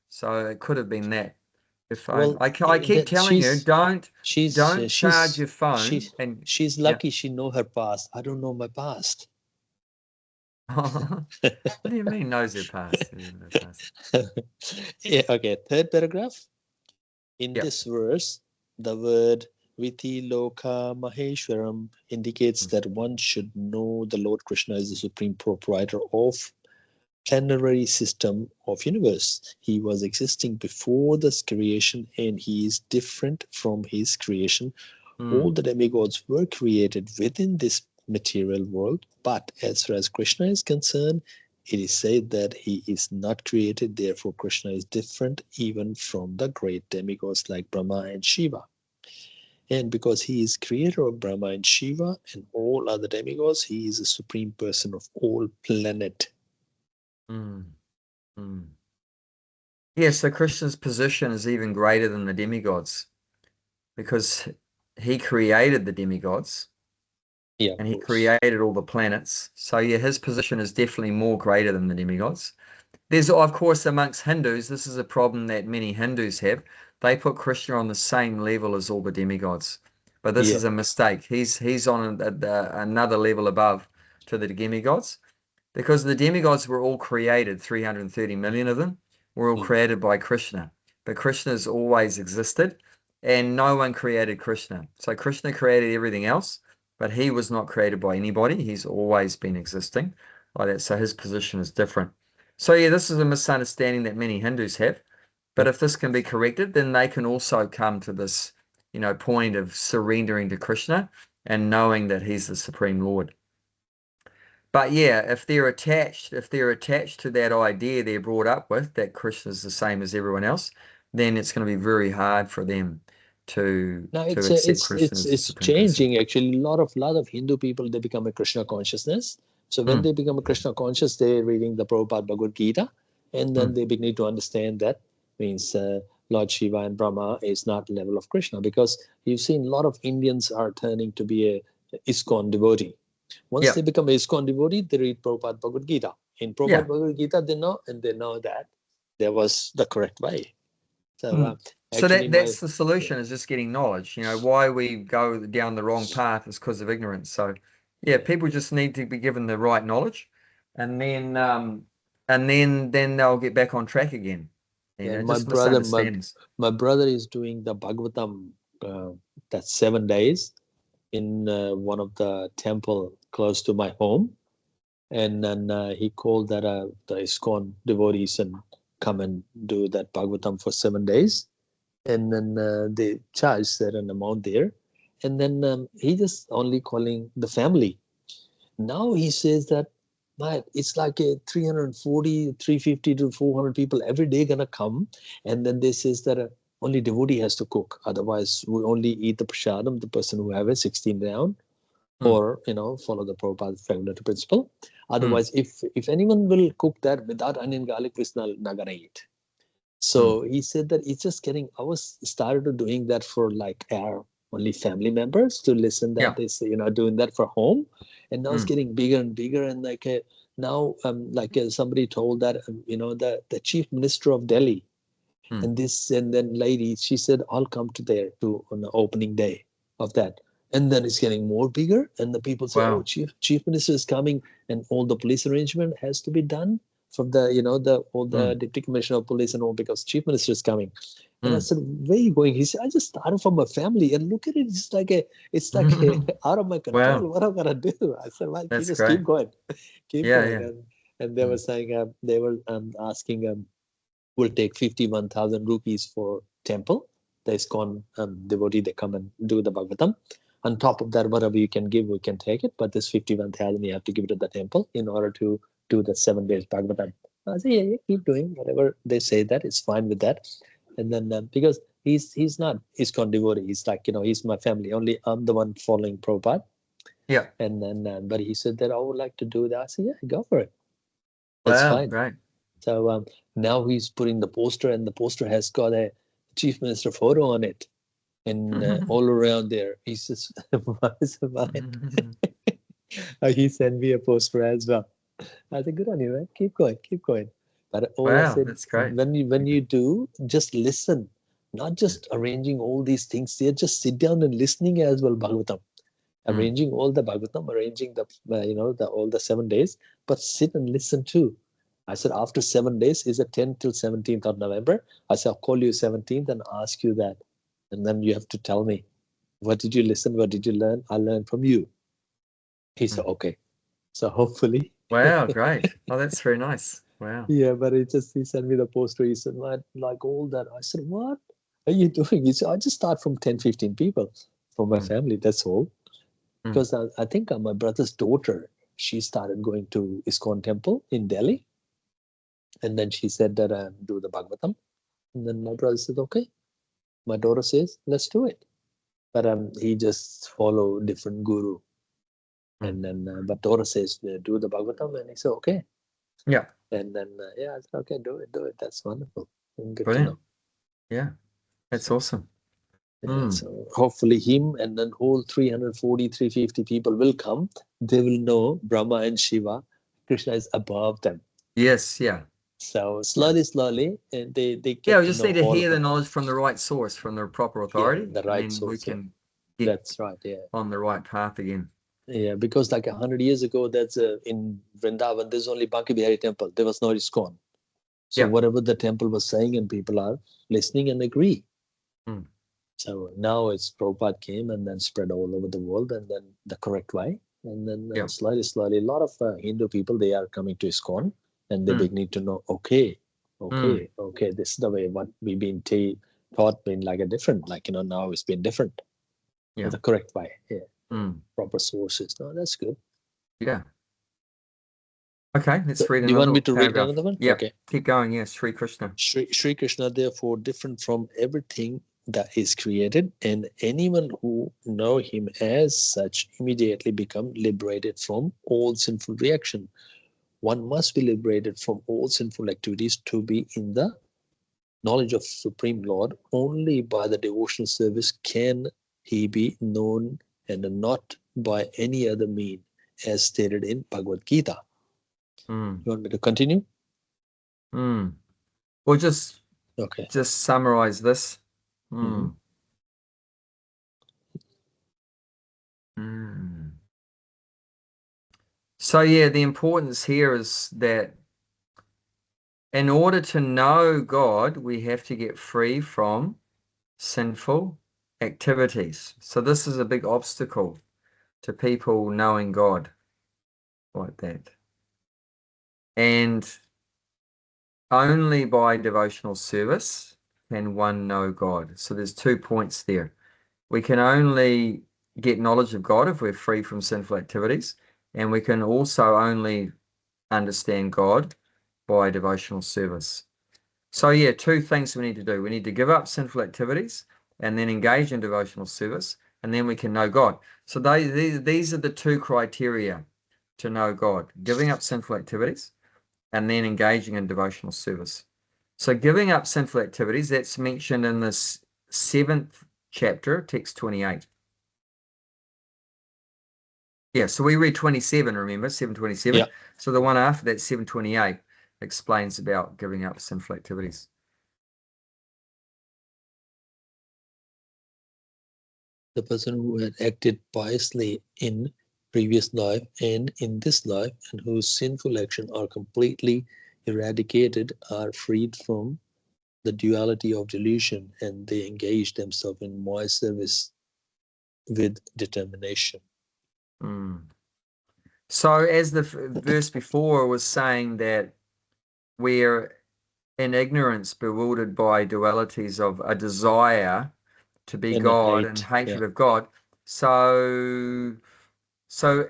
So it could have been that. Her phone. Well, I keep telling her, don't charge your phone. She's lucky she know her past. I don't know my past. What do you mean knows her past? Yeah, okay, 3rd paragraph. In this verse, the word Viti Loka Maheshwaram indicates that one should know the Lord Krishna is the supreme proprietor of planetary system of universe. He was existing before this creation and he is different from his creation. All the demigods were created within this material world, but as far as Krishna is concerned, it is said that he is not created. Therefore, Krishna is different even from the great demigods like Brahma and Shiva. And because he is creator of Brahma and Shiva and all other demigods, he is the supreme person of all planet. Yeah, so Krishna's position is even greater than the demigods because he created the demigods. Yeah, and he created all the planets. So yeah, his position is definitely more greater than the demigods. There's, of course, amongst Hindus, this is a problem that many Hindus have. They put Krishna on the same level as all the demigods. But this is a mistake. He's on another level above to the demigods because the demigods were all created, 330 million of them were all created by Krishna. But Krishna's always existed and no one created Krishna. So Krishna created everything else, but he was not created by anybody. He's always been existing like that. So his position is different. So yeah, this is a misunderstanding that many Hindus have. But if this can be corrected, then they can also come to this, point of surrendering to Krishna and knowing that he's the Supreme Lord. But yeah, if they're attached to that idea they're brought up with, that Krishna's the same as everyone else, then it's going to be very hard for them Now to accept Krishna as the it's supreme person. changing actually. A lot of Hindu people, they become a Krishna consciousness. So when they become a Krishna conscious, they're reading the Prabhupada Bhagavad Gita, and then they begin to understand that means Lord Shiva and Brahma is not level of Krishna, because you've seen a lot of Indians are turning to be a ISKCON devotee. Once they become a ISKCON devotee, they read Prabhupada Bhagavad Gita. In Prabhupada Bhagavad Gita, they know that there was the correct way. So So actually, that's the solution, is just getting knowledge. Why we go down the wrong path is because of ignorance. So yeah, people just need to be given the right knowledge, and then they'll get back on track again. my Just brother, misunderstandings. my brother is doing the Bhagavatam, that's 7 days in one of the temple close to my home, and then he called that the ISKCON devotees and come and do that Bhagavatam for 7 days, and then they charge certain amount there, and then he just only calling the family. Now he says that, it's like a 340, 350 to 400 people every day gonna come, and then they says that only devotee has to cook. Otherwise, we only eat the prasadam, the person who have a 16 down, or follow the Prabhupada regulatory principle. Otherwise, if anyone will cook that without onion garlic, it's not gonna eat. So he said that it's just getting. I was started doing that for like our only family members to listen. That is, doing that for home, and now it's getting bigger and bigger. And like now, somebody told that the chief minister of Delhi, and then lady, she said, I'll come to there to on the opening day of that. And then it's getting more bigger, and the people say, oh, chief minister is coming, and all the police arrangement has to be done from the all the deputy commissioner of police and all, because chief minister is coming. And I said, where are you going? He said, I just started from my family, and look at it, it's like out of my control. Wow. What I'm gonna do? I said, well, That's just great. keep going, keep Yeah, going. yeah. And they were saying, they were asking, will take 51,000 rupees for temple. The ISKCON devotee, they come and do the Bhagavatam. On top of that, whatever you can give, we can take it. But this 51,000, you have to give it to the temple in order to do the 7 days Bhagavatam. I say, yeah, keep doing whatever they say. That it's fine with that. And then because he's not ISKCON devotee, he's like he's my family. Only I'm the one following Prabhupada. Yeah. And then but he said that I would like to do that. I said, yeah, go for it. That's Wow, fine. great. So now he's putting the poster, and the poster has got a chief minister photo on it, and all around there. He says, he sent me a poster as well. I said, good on you, man. Keep going, keep going. But all I Wow, said, that's great. when you do, just listen, not just arranging all these things there. Just sit down and listening as well, Bhagavatam. Arranging all the Bhagavatam, arranging the all the 7 days, but sit and listen too. I said, after 7 days, is it 10th till 17th of November? I said, I'll call you 17th and ask you that. And then you have to tell me, what did you listen? What did you learn? I learned from you. He said, okay. So hopefully. Wow, great. Oh, that's very nice. Wow. Yeah, but he sent me the poster. He said, like all that. I said, what are you doing? He said, I just start from 10, 15 people from my family. That's all. Because I think my brother's daughter, she started going to ISKCON temple in Delhi. And then she said that do the Bhagavatam. And then my brother said, okay. My daughter says, let's do it. But he just follow different guru. And then, but daughter says, do the Bhagavatam. And he said, okay. Yeah. And then, I said, okay, do it. That's wonderful. And good Brilliant. to know. Yeah, that's awesome. Yeah, so hopefully him and then whole 340, 350 people will come. They will know Brahma and Shiva. Krishna is above them. Yes, yeah. So slowly, and they get we to just know need to all hear of the it. knowledge from the right source, from the proper authority, the right and then we source. can get That's right. Yeah. on the right path again. Yeah, because like 100 years ago, that's in Vrindavan, there's only Banki Bihari temple. There was no ISKCON. So whatever the temple was saying, and people are listening and agree. So now it's Prabhupada came and then spread all over the world, and then the correct way. And then slowly, a lot of Hindu people, they are coming to ISKCON, and they beginning to know, okay, this is the way what we've been taught, been like a different, now it's been different. The correct way. Yeah. Proper sources. No, that's good. Yeah. Okay, let's read Do you want another me to read paragraph. another one? Yeah, Okay. keep going. Yes, Sri Krishna. Sri Krishna, therefore, different from everything that is created, and anyone who know him as such immediately become liberated from all sinful reaction. One must be liberated from all sinful activities to be in the knowledge of Supreme Lord. Only by the devotional service can he be known, and not by any other mean, as stated in Bhagavad Gita. Mm. You want me to continue? Mm. Well, just Okay. summarize this. Mhm. Mm. So yeah, the importance here is that in order to know God, we have to get free from sinful activities. So this is a big obstacle to people knowing God like that. And only by devotional service can one know God. So there's 2 points there. We can only get knowledge of God if we're free from sinful activities, and we can also only understand God by devotional service. So yeah, 2 things we need to do. We need to give up sinful activities and then engage in devotional service, and then we can know God. So these are the 2 criteria to know God: giving up sinful activities and then engaging in devotional service. So giving up sinful activities, that's mentioned in this 7th chapter, text 28. Yeah, so we read 27, remember, 727. Yeah. So the one after that, 728, explains about giving up sinful activities. The person who had acted piously in previous life and in this life, and whose sinful actions are completely eradicated, are freed from the duality of delusion, and they engage themselves in my service with determination. Mm. So as the verse before was saying that we're in ignorance, bewildered by dualities of a desire to be And God and hate. hatred Yeah. of God. So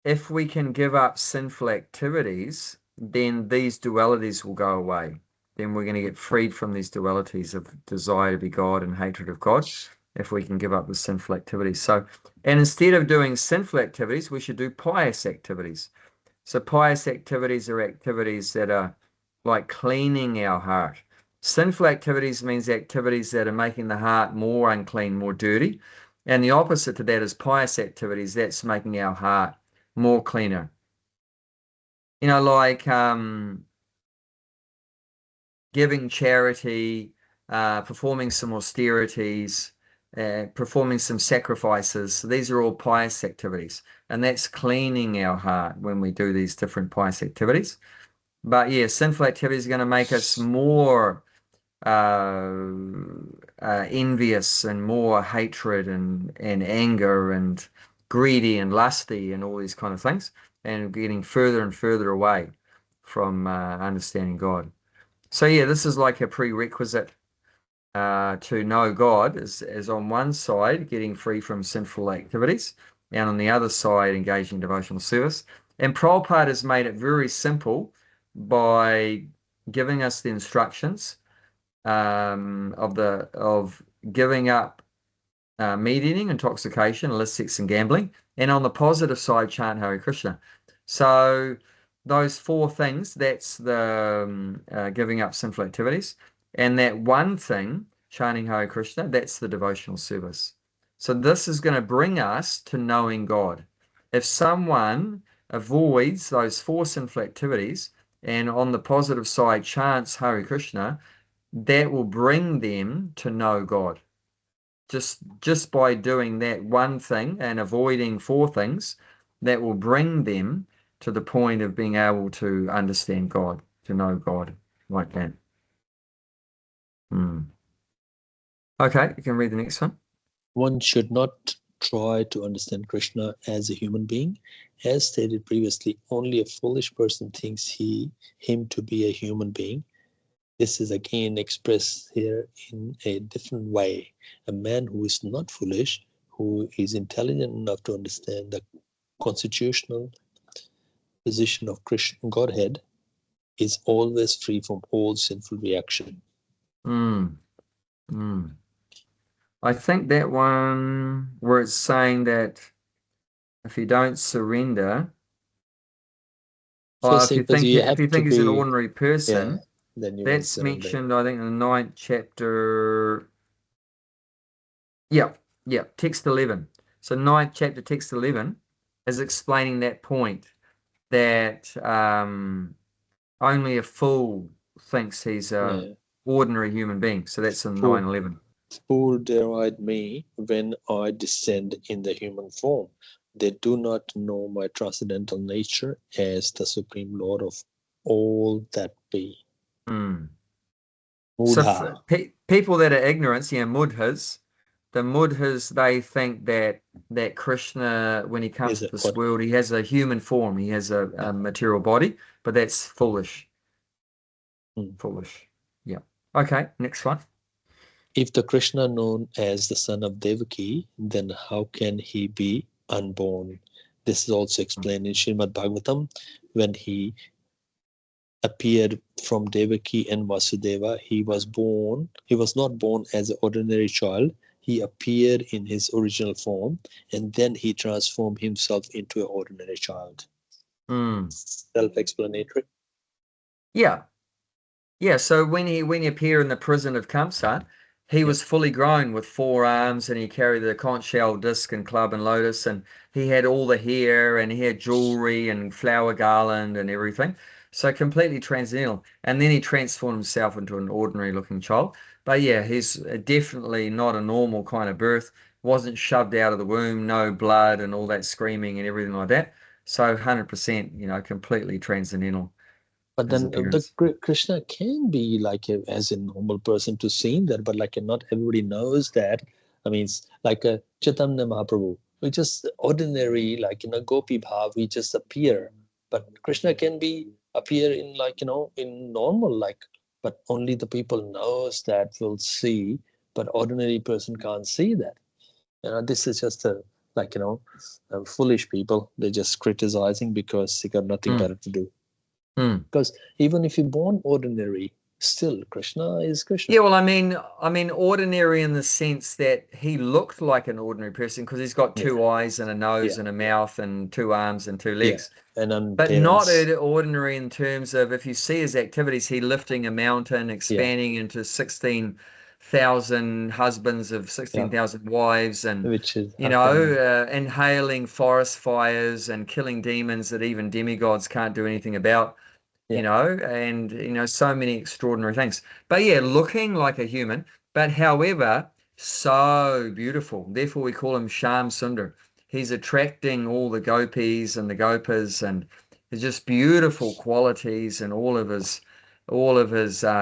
if we can give up sinful activities, then these dualities will go away. Then we're going to get freed from these dualities of desire to be God and hatred of God if we can give up the sinful activities. So, and instead of doing sinful activities, we should do pious activities. So pious activities are activities that are like cleaning our heart. Sinful activities means activities that are making the heart more unclean, more dirty. And the opposite to that is pious activities. That's making our heart more cleaner. You know, like giving charity, performing some austerities, performing some sacrifices. So these are all pious activities. And that's cleaning our heart when we do these different pious activities. But yeah, sinful activities are going to make us more envious and more hatred and anger and greedy and lusty and all these kind of things, and getting further and further away from understanding God. So yeah, this is like a prerequisite to know God is on one side getting free from sinful activities, and on the other side engaging in devotional service. And Prabhupada has made it very simple by giving us the instructions of giving up meat eating, intoxication, illicit sex, and gambling, and on the positive side, chant Hare Krishna. So those 4 things, that's the giving up sinful activities, and that one thing, chanting Hare Krishna, that's the devotional service. So this is going to bring us to knowing God. If someone avoids those 4 sinful activities and on the positive side chants Hare Krishna, that will bring them to know God. Just by doing that one thing and avoiding 4 things, that will bring them to the point of being able to understand God, to know God like that. Okay, you can read the next one. One should not try to understand Krishna as a human being. As stated previously, only a foolish person thinks him to be a human being. This is again expressed here in a different way. A man who is not foolish, who is intelligent enough to understand the constitutional position of Krishna Godhead is always free from all sinful reaction. Mm. Mm. I think that one where it's saying that if you don't surrender, or First if you thing, because think you have to he's an be, ordinary person, then you will that's surrender. mentioned, I think, in the 9th chapter. Yeah, text 11. So 9th chapter, text 11 is explaining that point that only a fool thinks he's a ordinary human being. So that's in 9:11. Fool deride me when I descend in the human form. They do not know my transcendental nature as the Supreme Lord of all that be. Mm. Mudha. So people that are ignorant, mudhas, the mudhas, they think that Krishna, when he comes to this world, he has a human form, he has a material body, but that's foolish. Foolish. Yeah. Okay, next one. If the Krishna known as the son of Devaki, then how can he be unborn? This is also explained in Srimad Bhagavatam when he appeared from Devaki and Vasudeva. He was not born as an ordinary child. He appeared in his original form and then he transformed himself into an ordinary child. Self-explanatory. Yeah. So when he appeared in the prison of Kamsa, he was fully grown with 4 arms, and he carried the conch shell, disc, and club and lotus, and he had all the hair, and he had jewelry and flower garland and everything. So completely transcendental. And then he transformed himself into an ordinary looking child. But yeah, he's definitely not a normal kind of birth. Wasn't shoved out of the womb, no blood and all that screaming and everything like that. So 100%, completely transcendental. But then the Krishna can be like as a normal person to seeing that, but like not everybody knows that. I mean, like a Chaitanya Mahaprabhu, we just ordinary, like Gopi Bhav, we just appear. But Krishna can be appear in like in normal, like, but only the people knows that will see, but ordinary person can't see that. This is just foolish people. They're just criticizing because they got nothing better to do. Because even if you're born ordinary, still Krishna is Krishna. Yeah, well, I mean, ordinary in the sense that he looked like an ordinary person because he's got 2 eyes and a nose and a mouth and 2 arms and 2 legs. But not ordinary in terms of, if you see his activities, he lifting a mountain, expanding into 16,000 husbands of 16,000 wives, and which is inhaling forest fires and killing demons that even demigods can't do anything about. And so many extraordinary things. But yeah, looking like a human, but however, so beautiful. Therefore, we call him Shyam Sundar. He's attracting all the gopis and the gopas, and there's just beautiful qualities, and all of his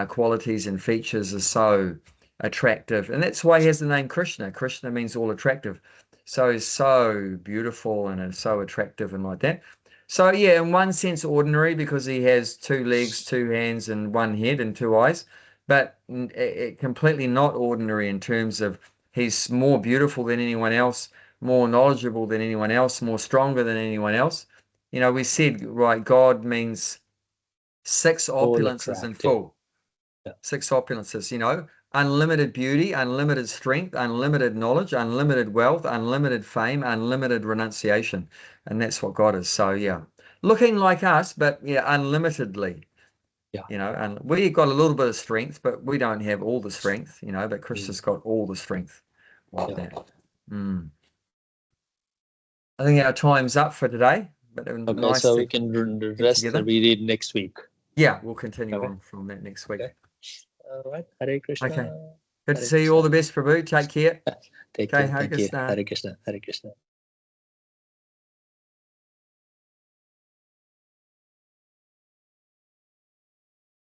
qualities and features are so attractive. And that's why he has the name Krishna. Krishna means all attractive. So he's so beautiful and so attractive and like that. So yeah, in one sense ordinary because he has 2 legs, 2 hands, and 1 head and 2 eyes, but completely not ordinary in terms of he's more beautiful than anyone else, more knowledgeable than anyone else, more stronger than anyone else. We said, right, God means 6 opulences in full. 6 opulences, unlimited beauty, unlimited strength, unlimited knowledge, unlimited wealth, unlimited fame, unlimited renunciation. And that's what God is. So yeah, looking like us, but yeah, unlimitedly. And we got a little bit of strength, but we don't have all the strength, but Krishna's got all the strength like that. I think our time's up for today. But okay, nice so we can rest and read next week. Yeah, we'll continue on from that next week. Okay. All right. Hare Krishna. Okay. Good to see you. All the best, Prabhu. Take care. Take care. Thank you. Hare Krishna. Hare Krishna.